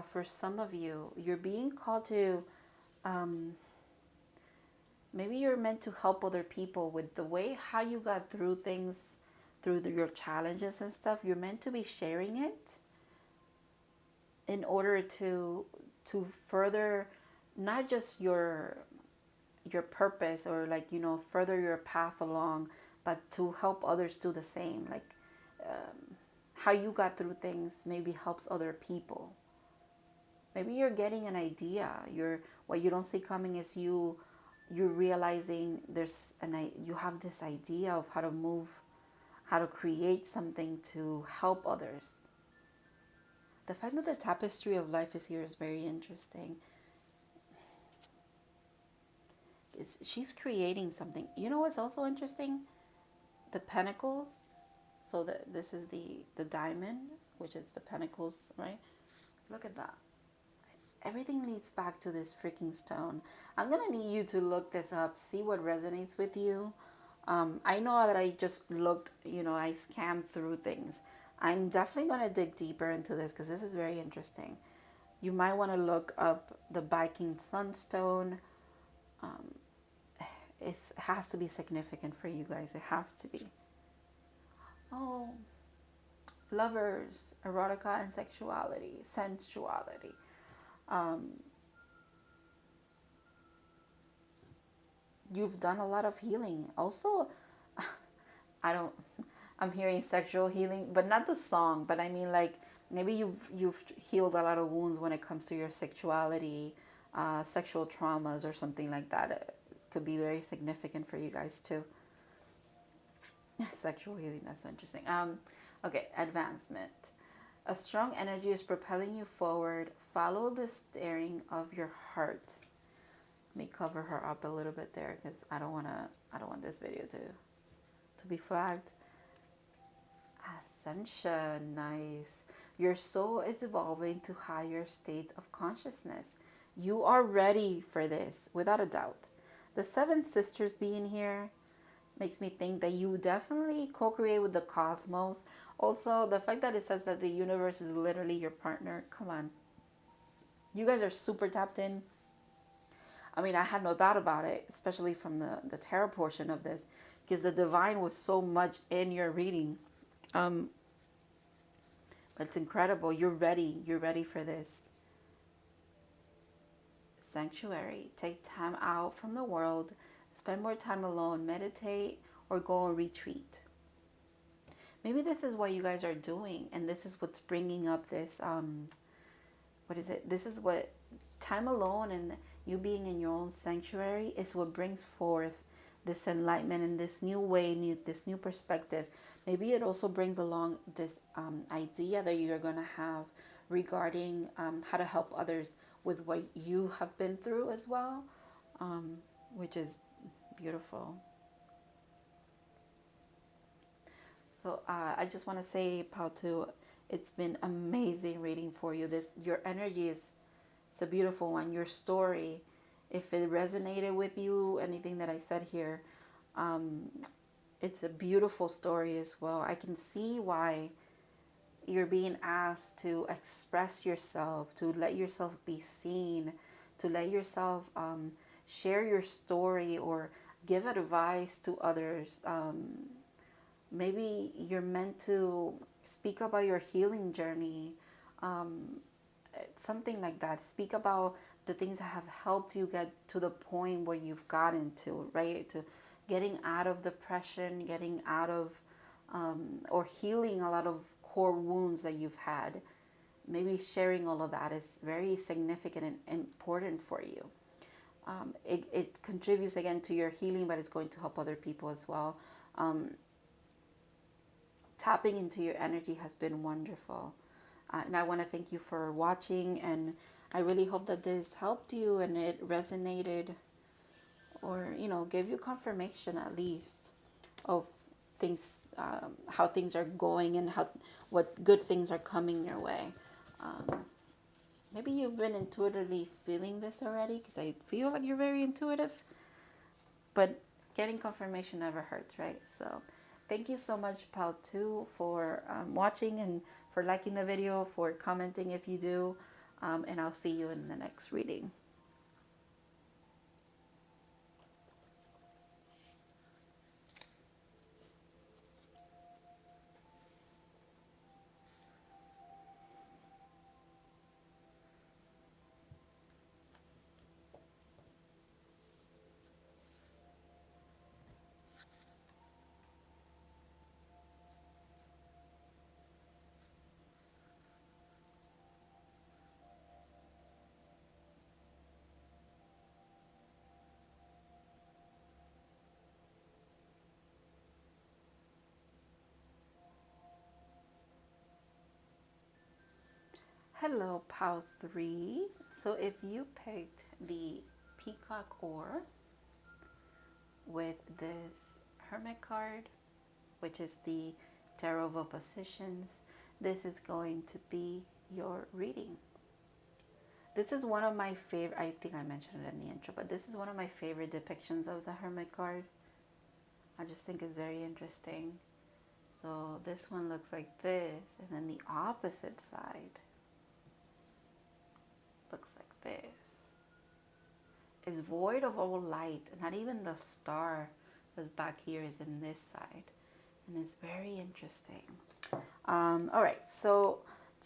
for some of you, you're being called to, maybe you're meant to help other people with the way how you got through things, through your challenges and stuff. You're meant to be sharing it in order to further not just your purpose or like, you know, further your path along, but to help others do the same. Like how you got through things maybe helps other people. Maybe you're getting an idea. What you don't see coming is you're realizing you have this idea of how to move, how to create something to help others. The fact that the tapestry of life is here is very interesting. She's creating something. You know what's also interesting? The pentacles. So this is the diamond, which is the pentacles, right? Look at that. Everything leads back to this freaking stone. I'm going to need you to look this up, see what resonates with you. I know that I just looked, you know, I scanned through things. I'm definitely going to dig deeper into this because this is very interesting. You might want to look up the Viking sunstone. It has to be significant for you guys. It has to be. Oh, Lovers, erotica and sexuality, sensuality. You've done a lot of healing. Also, I don't, I'm hearing sexual healing, but not the song, but I mean like maybe you've healed a lot of wounds when it comes to your sexuality, sexual traumas or something like that. It could be very significant for you guys too. Sexual healing, that's so interesting. Okay, advancement. A strong energy is propelling you forward. Follow the steering of your heart. Let me cover her up a little bit there because I don't want this video to be flagged. Ascension, nice. Your soul is evolving to higher states of consciousness. You are ready for this, without a doubt. The seven sisters being here makes me think that you definitely co-create with the cosmos. Also, the fact that it says that the universe is literally your partner. Come on. You guys are super tapped in. I mean, I had no doubt about it, especially from the tarot portion of this, because the divine was so much in your reading. It's incredible. You're ready. You're ready for this. Sanctuary. Take time out from the world. Spend more time alone. Meditate or go on retreat. Maybe this is what you guys are doing, and this is what's bringing up this, what is it? This is what time alone and you being in your own sanctuary is what brings forth this enlightenment and this new way, this new perspective. Maybe it also brings along this idea that you're going to have regarding how to help others with what you have been through as well, which is beautiful. So I just want to say, Pautu, it's been amazing reading for you. Your energy it's a beautiful one. Your story, if it resonated with you, anything that I said here, it's a beautiful story as well. I can see why you're being asked to express yourself, to let yourself be seen, to let yourself share your story or give advice to others. Maybe you're meant to speak about your healing journey, something like that. Speak about the things that have helped you get to the point where you've gotten to, right? To getting out of depression, getting out of, or healing a lot of core wounds that you've had. Maybe sharing all of that is very significant and important for you. It contributes again to your healing, but it's going to help other people as well. Tapping into your energy has been wonderful. And I want to thank you for watching, and I really hope that this helped you and it resonated, or, you know, gave you confirmation at least of things, how things are going and what good things are coming your way. Maybe you've been intuitively feeling this already, because I feel like you're very intuitive, but getting confirmation never hurts, right? So thank you so much, Pautu, for watching and for liking the video, for commenting if you do, and I'll see you in the next reading. Hello, Pau 3. So if you picked the Peacock ore with this Hermit card, which is the Tarot of Oppositions, this is going to be your reading. This is one of my favorite, I think I mentioned it in the intro, but this is one of my favorite depictions of the Hermit card. I just think it's very interesting. So this one looks like this, and then the opposite side looks like this. Is void of all light. Not even the star that's back here is in this side. And it's very interesting. All right, so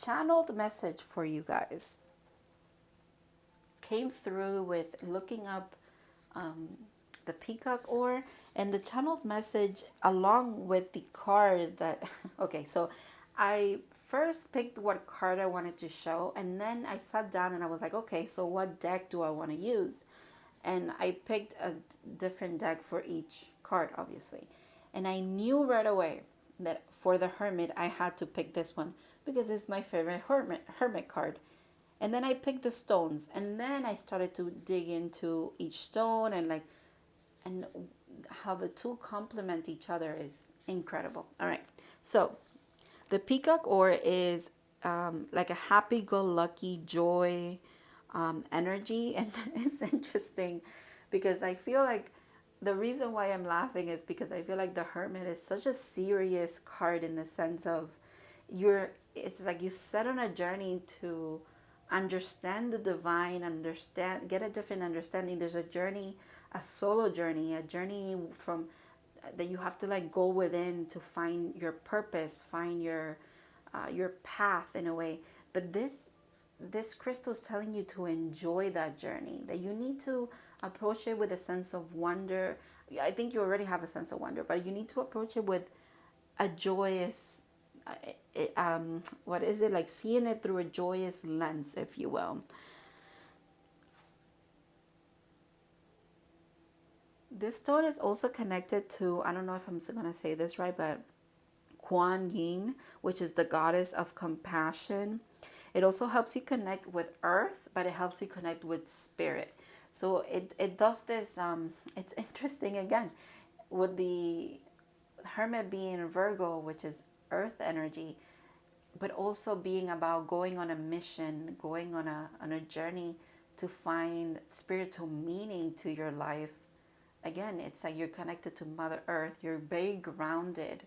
channeled message for you guys came through with looking up the Peacock ore, and the channeled message along with the card that okay, so I first picked what card I wanted to show, and then I sat down and I was like, okay, so what deck do I want to use? And I picked a different deck for each card, obviously, and I knew right away that for the Hermit I had to pick this one because it's my favorite Hermit card. And then I picked the stones, and then I started to dig into each stone and like, and how the two complement each other is incredible. All right, so the Peacock ore is like a happy-go-lucky joy energy, and it's interesting because I feel like the reason why I'm laughing is because I feel like the Hermit is such a serious card in the sense of it's like you set on a journey to understand the divine, get a different understanding. There's a journey, a solo journey, a journey from that you have to like go within to find your purpose, find your path in a way. But this crystal is telling you to enjoy that journey, that you need to approach it with a sense of wonder. I think you already have a sense of wonder, but you need to approach it with a joyous what is it, like seeing it through a joyous lens, if you will. This stone is also connected to, I don't know if I'm going to say this right, but Kuan Yin, which is the goddess of compassion. It also helps you connect with earth, but it helps you connect with spirit. So it does this, it's interesting again, with the Hermit being Virgo, which is earth energy, but also being about going on a mission, going on a journey to find spiritual meaning to your life. Again, it's like you're connected to Mother Earth. You're very grounded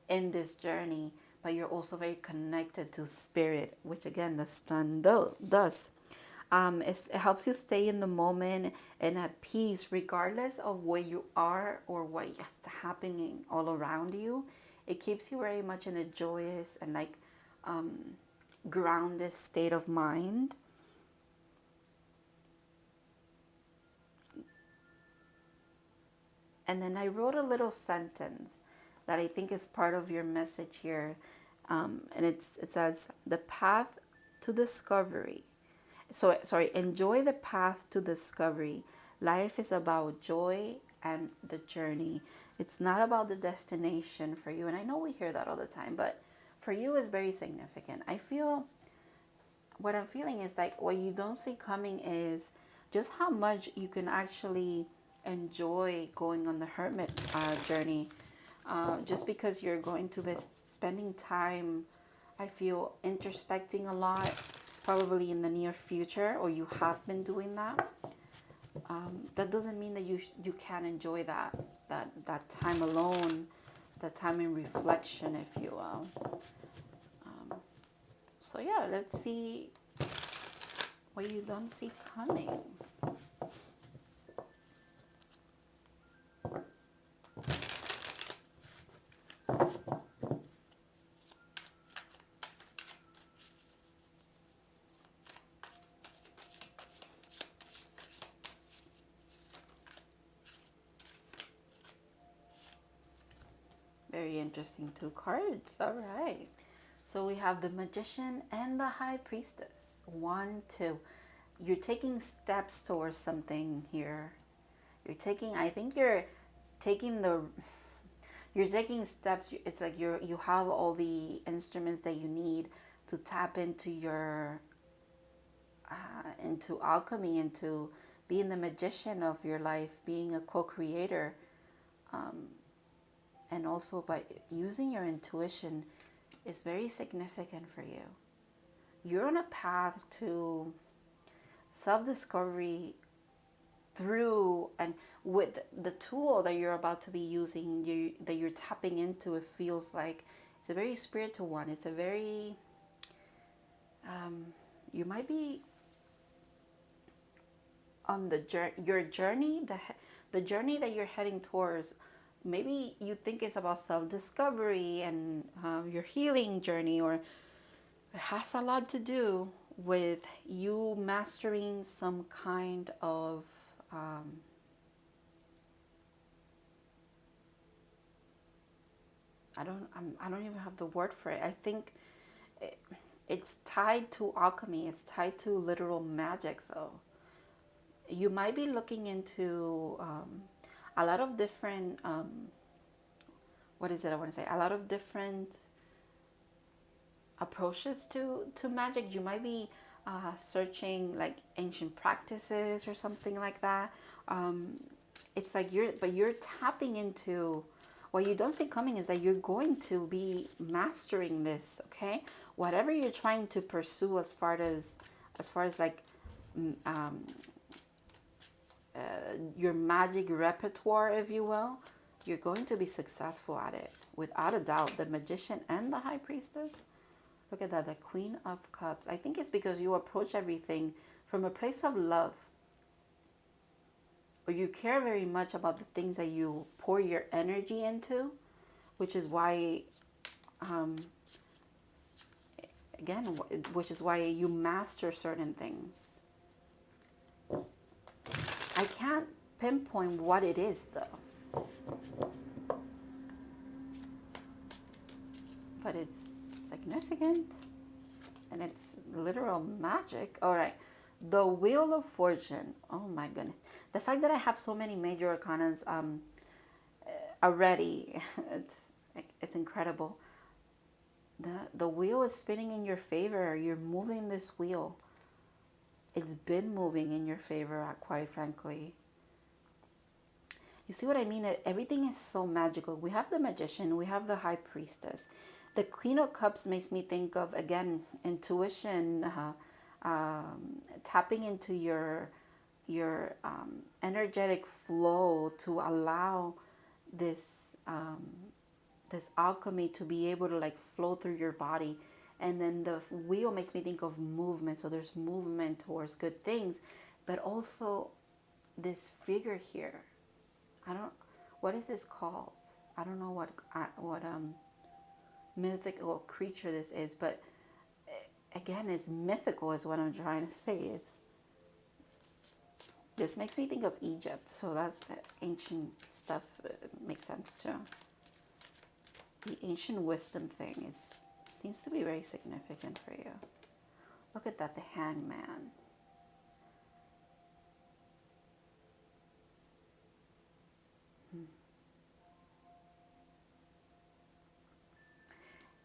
in this journey, but you're also very connected to spirit, which again the stone does. It helps you stay in the moment and at peace, regardless of where you are or what's happening all around you. It keeps you very much in a joyous and like grounded state of mind. And then I wrote a little sentence that I think is part of your message here. And it says, the path to discovery. So, sorry, enjoy the path to discovery. Life is about joy and the journey. It's not about the destination for you. And I know we hear that all the time, but for you is very significant. I feel, what I'm feeling is like what you don't see coming is just how much you can actually enjoy going on the Hermit journey. Just because you're going to be spending time, I feel, introspecting a lot, probably in the near future, or you have been doing that. That doesn't mean that you can't enjoy that time alone, that time in reflection, if you will. So yeah, let's see what you don't see coming. Very interesting, two cards. All right. So we have the Magician and the High Priestess. 1, 2. You're taking steps towards something here. I think you're taking you're taking steps. It's like you have all the instruments that you need to tap into into alchemy, into being the magician of your life, being a co-creator, and also by using your intuition is very significant for you. You're on a path to self-discovery through and with the tool that you're about to be using, that you're tapping into. It feels like it's a very spiritual one. It's a very you might be on your journey, the journey that you're heading towards maybe you think it's about self-discovery and your healing journey, or it has a lot to do with you mastering some kind of I don't even have the word for it. I think it, it's tied to alchemy. It's tied to literal magic, though. You might be looking into a lot of different what is it I want to say, a lot of different approaches to magic. You might be searching like ancient practices or something like that. It's like you're tapping into what you don't see coming is that you're going to be mastering this. Okay, whatever you're trying to pursue as far as like your magic repertoire, if you will, you're going to be successful at it without a doubt. The magician and the high priestess. Look at that, the Queen of Cups. I think it's because you approach everything from a place of love, or you care very much about the things that you pour your energy into, which is why, again, which is why you master certain things. I can't pinpoint what it is, though. But it's significant. And it's literal magic. All right. The Wheel of Fortune. Oh, my goodness. The fact that I have so many major arcanas already, it's incredible. The wheel is spinning in your favor. You're moving this wheel. It's been moving in your favor, quite frankly. You see what I mean? Everything is so magical. We have the magician. We have the high priestess. The Queen of Cups makes me think of, again, intuition, tapping into your energetic flow to allow this this alchemy to be able to like flow through your body. And then the wheel makes me think of movement. So there's movement towards good things, but also this figure here. What is this called? I don't know what mythical creature this is, but again, it's mythical is what I'm trying to say. This makes me think of Egypt, so that's ancient stuff. Makes sense too. The ancient wisdom thing seems to be very significant for you. Look at that, the Hangman.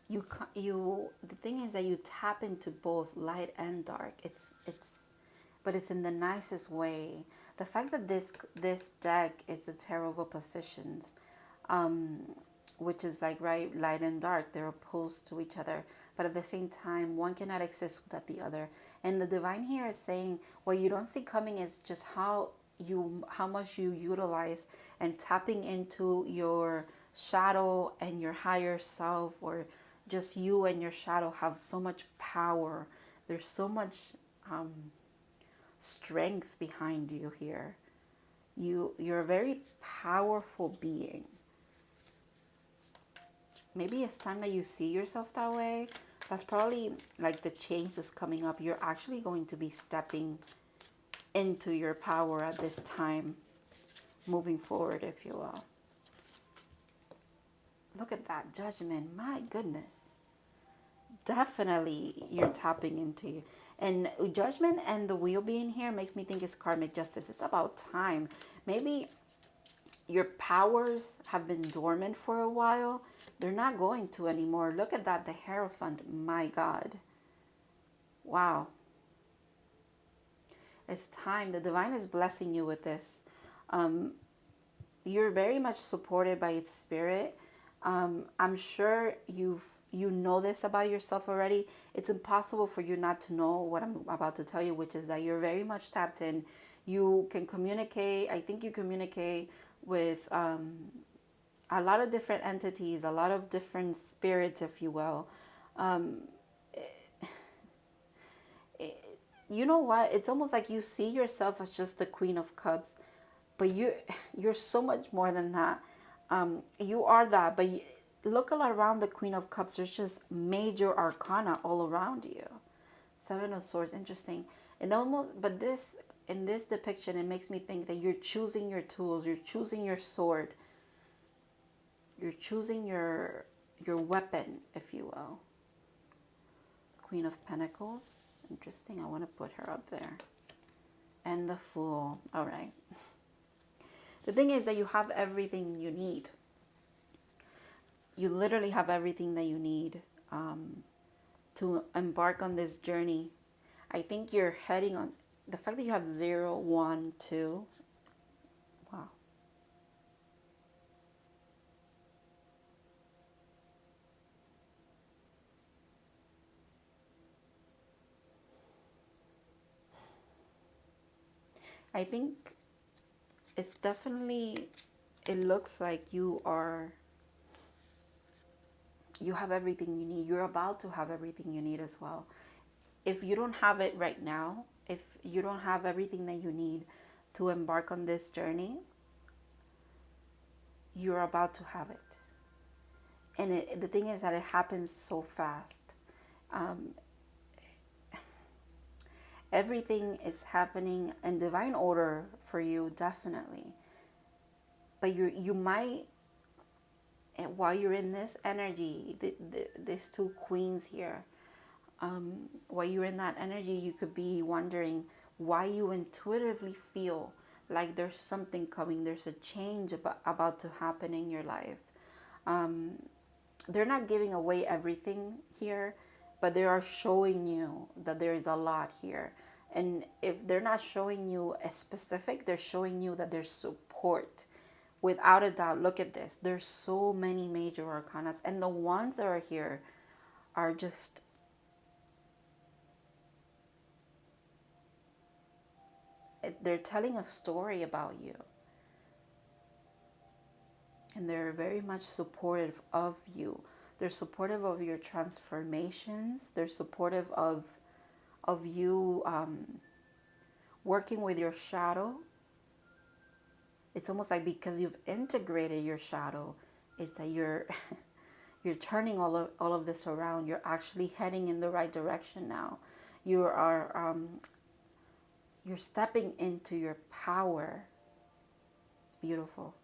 The thing is that you tap into both light and dark. But it's in the nicest way. The fact that this deck is the Tarot of Oppositions, which is like, right, light and dark, they're opposed to each other, but at the same time one cannot exist without the other. And the divine here is saying what you don't see coming is just how much you utilize and tapping into your shadow and your higher self, or just you and your shadow have so much power. There's so much strength behind you here. You're a very powerful being. Maybe it's time that you see yourself that way. That's probably like the change that's coming up. You're actually going to be stepping into your power at this time, moving forward, if you will. Look at that Judgment. My goodness. Definitely you're tapping into you. And Judgment and the wheel being here makes me think it's karmic justice. It's about time. Maybe your powers have been dormant for a while. They're not going to anymore. Look at that, the Hierophant. My God. Wow. It's time. The divine is blessing you with this. You're very much supported by its spirit. I'm sure you know this about yourself already. It's impossible for you not to know what I'm about to tell you, which is that you're very much tapped in. You can communicate. I think you communicate with a lot of different entities, a lot of different spirits, if you will. You know what? It's almost like you see yourself as just the Queen of Cups, but you're so much more than that. You are that, but look around the Queen of Cups. There's just major arcana all around you. Seven of Swords, interesting. And almost, but this, in this depiction, it makes me think that you're choosing your tools, you're choosing your sword, you're choosing your weapon, if you will. Queen of Pentacles, interesting. I want to put her up there. And the Fool. All right. The thing is that you have everything you need. You literally have everything that you need to embark on this journey. I think you're heading on, the fact that you have 0, 1, 2. Wow. I think it's definitely, it looks like you have everything you need. You're about to have everything you need as well. If you don't have it right now, if you don't have everything that you need to embark on this journey, you're about to have it. And the thing is that it happens so fast. Everything is happening in divine order for you, definitely. But you might, while you're in this energy, these two queens here, while you're in that energy, you could be wondering why you intuitively feel like there's something coming, there's a change about to happen in your life. They're not giving away everything here, but they are showing you that there is a lot here. And if they're not showing you a specific, they're showing you that there's support. Without a doubt, look at this. There's so many major arcanas, and the ones that are here are just, they're telling a story about you. And they're very much supportive of you. They're supportive of your transformations. They're supportive of you working with your shadow. It's almost like because you've integrated your shadow, is that you're you're turning all of this around. You're actually heading in the right direction now. You are you're stepping into your power. It's beautiful.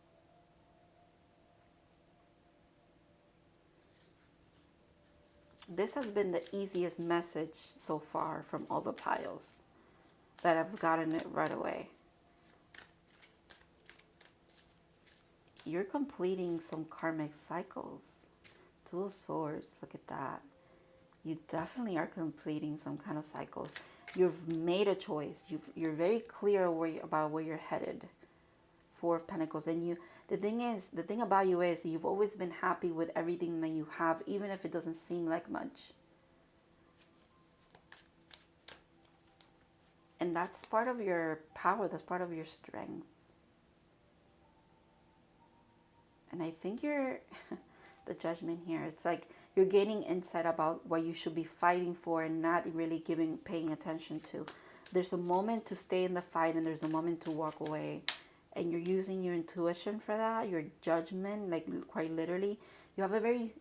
This has been the easiest message so far from all the piles that I've gotten it right away. You're completing some karmic cycles. Two of Swords, look at that. You definitely are completing some kind of cycles. You've made a choice. You're very clear about where you're headed. Four of Pentacles. And the thing about you is you've always been happy with everything that you have, even if it doesn't seem like much. And that's part of your power. That's part of your strength. And I think you're the Judgment here. It's like you're gaining insight about what you should be fighting for and not really paying attention to. There's a moment to stay in the fight and there's a moment to walk away. And you're using your intuition for that, your judgment, like quite literally. You have a very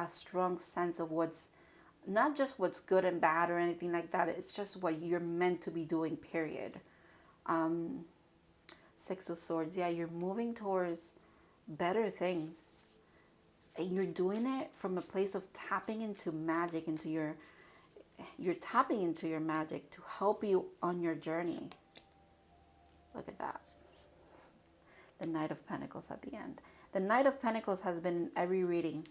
strong sense of what's, not just what's good and bad or anything like that. It's just what you're meant to be doing, period. Six of Swords. Yeah, you're moving towards better things. And you're doing it from a place of tapping into magic, you're tapping into your magic to help you on your journey. Look at that. The Knight of Pentacles at the end. The Knight of Pentacles has been in every reading.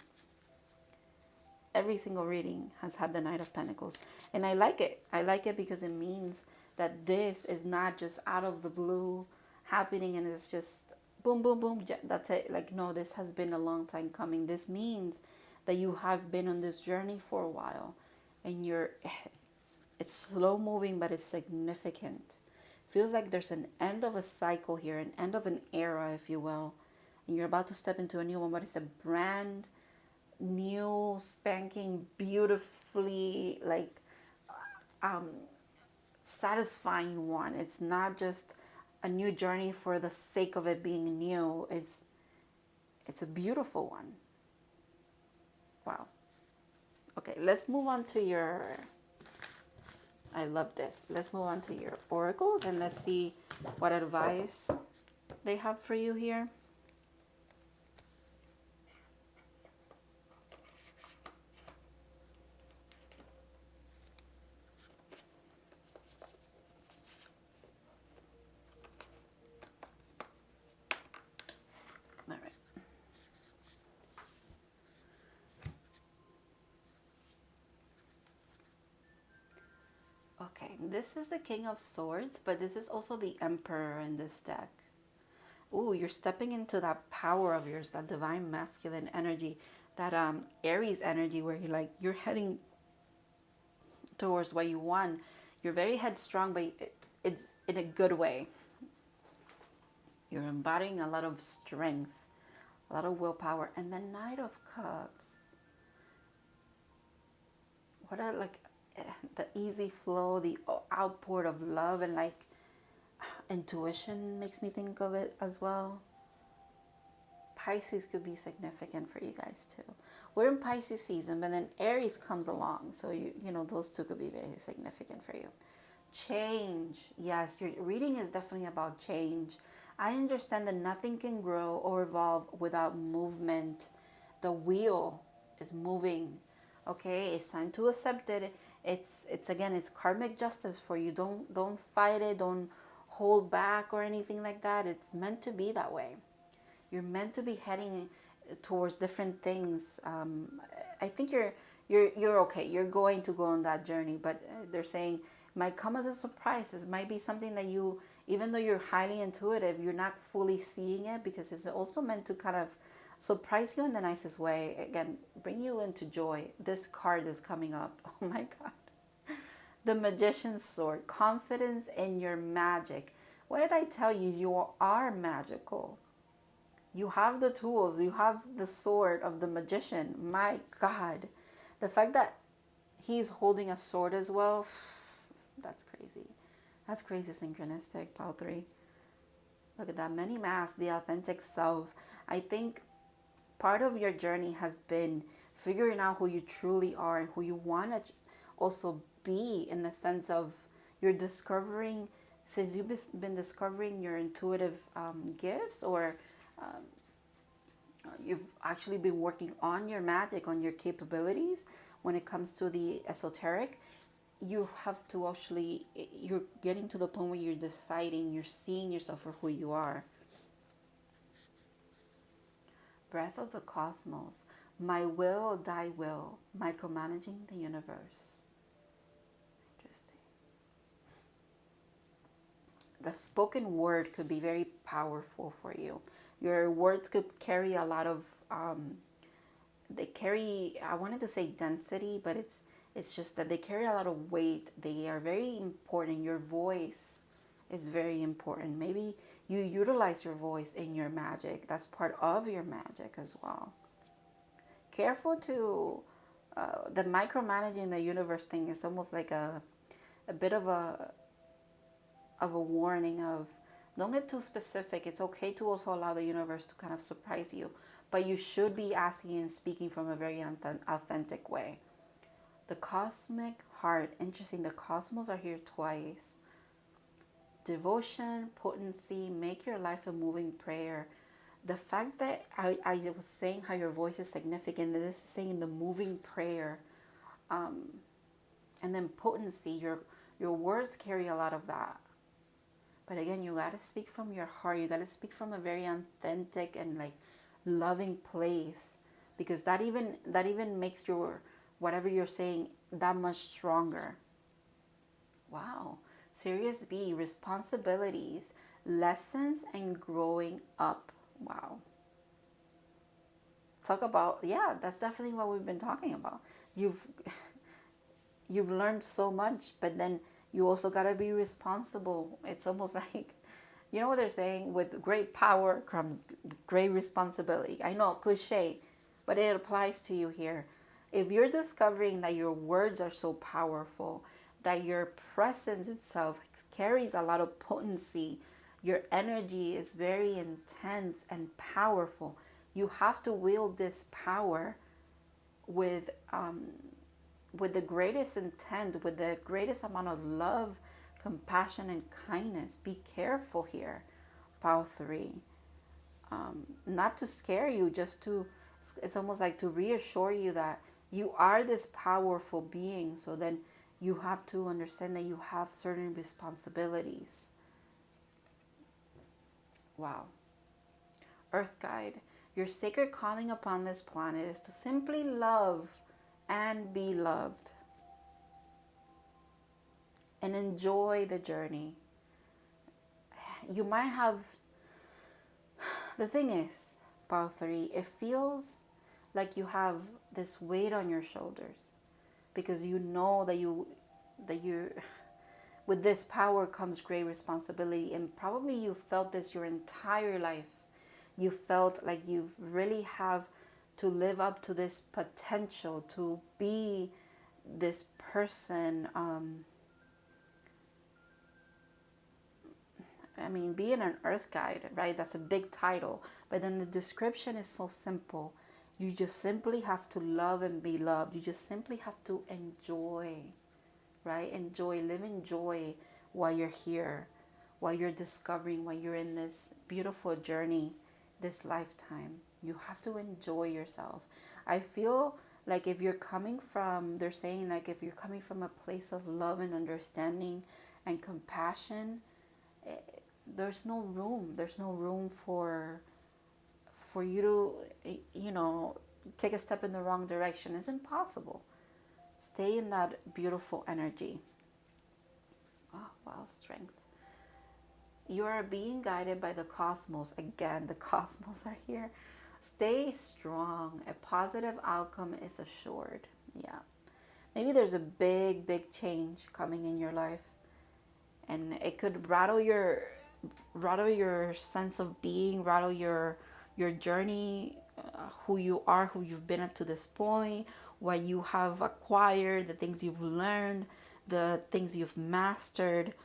Every single reading has had the Knight of Pentacles. And I like it. I like it because it means that this is not just out of the blue happening and it's just boom, boom, boom. That's it. Like, no, this has been a long time coming. This means that you have been on this journey for a while. And it's slow moving, but it's significant. Feels like there's an end of a cycle here, an end of an era, if you will. And you're about to step into a new one, but it's a brand new, spanking, beautifully, like, satisfying one. It's not just a new journey for the sake of it being new. It's a beautiful one. Wow. Okay, let's move on to your, I love this. Let's move on to your oracles and let's see what advice they have for you here. All right. Okay, this is the King of Swords, but this is also the Emperor in this deck. Ooh, you're stepping into that power of yours, that divine masculine energy, that Aries energy where you're heading towards what you want. You're very headstrong, but it's in a good way. You're embodying a lot of strength, a lot of willpower. And the Knight of Cups. What a, like, the easy flow, the outpour of love and like intuition makes me think of it as well. Pisces could be significant for you guys too. We're in Pisces season, but then Aries comes along. So, you know, those two could be very significant for you. Change. Yes, your reading is definitely about change. I understand that nothing can grow or evolve without movement. The wheel is moving. Okay, it's time to accept it. It's again, it's karmic justice for you. Don't fight it. Don't hold back or anything like that. It's meant to be that way. You're meant to be heading towards different things. I think you're okay. You're going to go on that journey, but they're saying it might come as a surprise. It might be something that you, even though you're highly intuitive, you're not fully seeing it because it's also meant to kind of surprise you in the nicest way. Again, bring you into joy. This card is coming up. Oh my God. The Magician's Sword. Confidence in your magic. What did I tell you? You are magical. You have the tools. You have the sword of the magician. My God. The fact that he's holding a sword as well, that's crazy. That's crazy synchronistic, pile 3. Look at that. Many masks, the authentic self. I think part of your journey has been figuring out who you truly are and who you want to also be, in the sense of you're discovering, since you've been discovering your intuitive gifts, or you've actually been working on your magic, on your capabilities when it comes to the esoteric. You have to actually, you're getting to the point where you're deciding, you're seeing yourself for who you are. Breath of the cosmos. My will, thy will. Micromanaging the universe. Interesting. The spoken word could be very powerful for you. Your words could carry a lot of, they carry, I wanted to say density, but it's just that they carry a lot of weight. They are very important. Your voice is very important. Maybe you utilize your voice in your magic. That's part of your magic as well. Careful to, the micromanaging the universe thing is almost like a bit of a warning of, don't get too specific. It's okay to also allow the universe to kind of surprise you, but you should be asking and speaking from a very authentic way. The cosmic heart. Interesting. The cosmos are here twice. Devotion, potency, make your life a moving prayer. The fact that I was saying how your voice is significant, this is saying the moving prayer. And then potency, your words carry a lot of that. But again, you got to speak from your heart. You got to speak from a very authentic and like loving place, because that even makes your, whatever you're saying, that much stronger. Wow. Serious B, responsibilities, lessons, and growing up. Wow. Talk about, yeah, that's definitely what we've been talking about. You've learned so much, but then you also got to be responsible. It's almost like, you know what they're saying? With great power comes great responsibility. I know, cliche, but it applies to you here. If you're discovering that your words are so powerful, that your presence itself carries a lot of potency, your energy is very intense and powerful, you have to wield this power with with the greatest intent, with the greatest amount of love, compassion, and kindness. Be careful here, pile 3. Not to scare you, just to, it's almost like to reassure you that you are this powerful being. So then you have to understand that you have certain responsibilities. Wow. Earth Guide, your sacred calling upon this planet is to simply love and be loved and enjoy the journey. You might have, the thing is, pile 3, it feels like you have this weight on your shoulders because you know that you're with this power comes great responsibility, and probably you felt this your entire life. You felt like you really have to live up to this potential to be this person. I mean, being an earth guide, right? That's a big title. But then the description is so simple. You just simply have to love and be loved. You just simply have to enjoy, right? Enjoy, live in joy while you're here, while you're discovering, while you're in this beautiful journey, this lifetime. You have to enjoy yourself. I feel like if you're coming from, they're saying like if you're coming from a place of love and understanding and compassion, there's no room for you to, you know, take a step in the wrong direction. It's impossible. Stay in that beautiful energy. Oh, wow, strength. You are being guided by the cosmos. Again, the cosmos are here. Stay strong. A positive outcome is assured. Yeah. Maybe there's a big change coming in your life, and it could rattle your sense of being, rattle your journey, who you are, who you've been up to this point, what you have acquired, the things you've learned, the things you've mastered.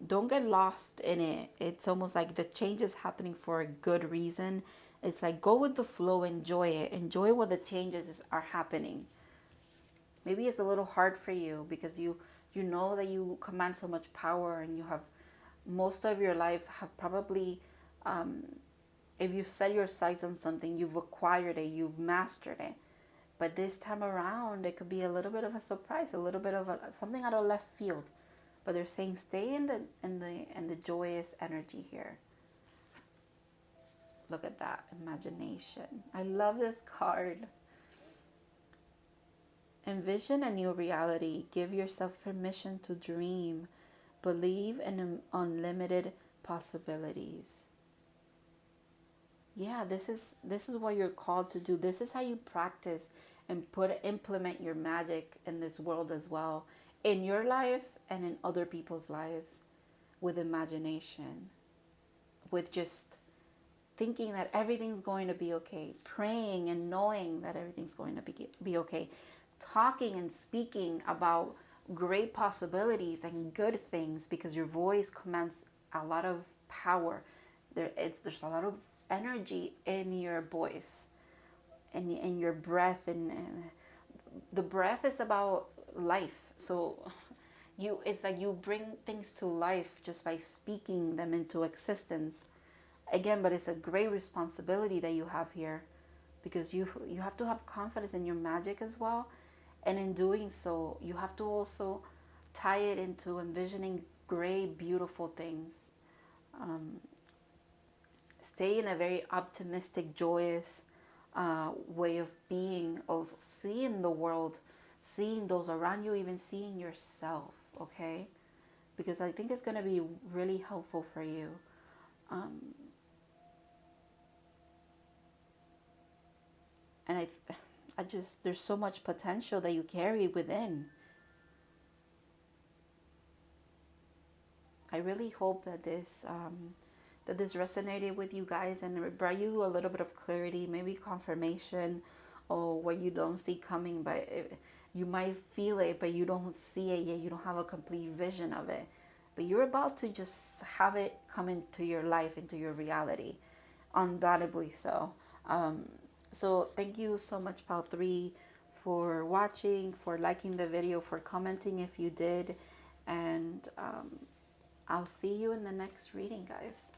Don't get lost in it. It's almost like the change is happening for a good reason. It's like go with the flow, enjoy it, enjoy what the changes are happening. Maybe it's a little hard for you because you know that you command so much power, and you have most of your life have probably, if you set your sights on something, you've acquired it, you've mastered it. But this time around, it could be a little bit of a surprise, a little bit of something out of left field. But they're saying stay in the joyous energy here. Look at that, imagination. I love this card. Envision a new reality. Give yourself permission to dream. Believe in unlimited possibilities. Yeah, this is what you're called to do. This is how you practice and implement your magic in this world as well, in your life and in other people's lives, with imagination, with just thinking that everything's going to be okay, praying and knowing that everything's going to be okay, talking and speaking about great possibilities and good things, because your voice commands a lot of power. There's a lot of energy in your voice and in your breath, and the breath is about life. So it's like you bring things to life just by speaking them into existence. Again, but it's a great responsibility that you have here, because you have to have confidence in your magic as well. And in doing so, you have to also tie it into envisioning great, beautiful things. Stay in a very optimistic, joyous way of being, of seeing the world, seeing those around you, even seeing yourself, okay? Because I think it's going to be really helpful for you. And I just, there's so much potential that you carry within. I really hope that this resonated with you guys and it brought you a little bit of clarity, maybe confirmation, or what you don't see coming, but you might feel it, but you don't see it yet. You don't have a complete vision of it, but you're about to just have it come into your life, into your reality. undoubtedly so. So thank you so much, Pal 3, for watching, for liking the video, for commenting if you did, and I'll see you in the next reading, guys.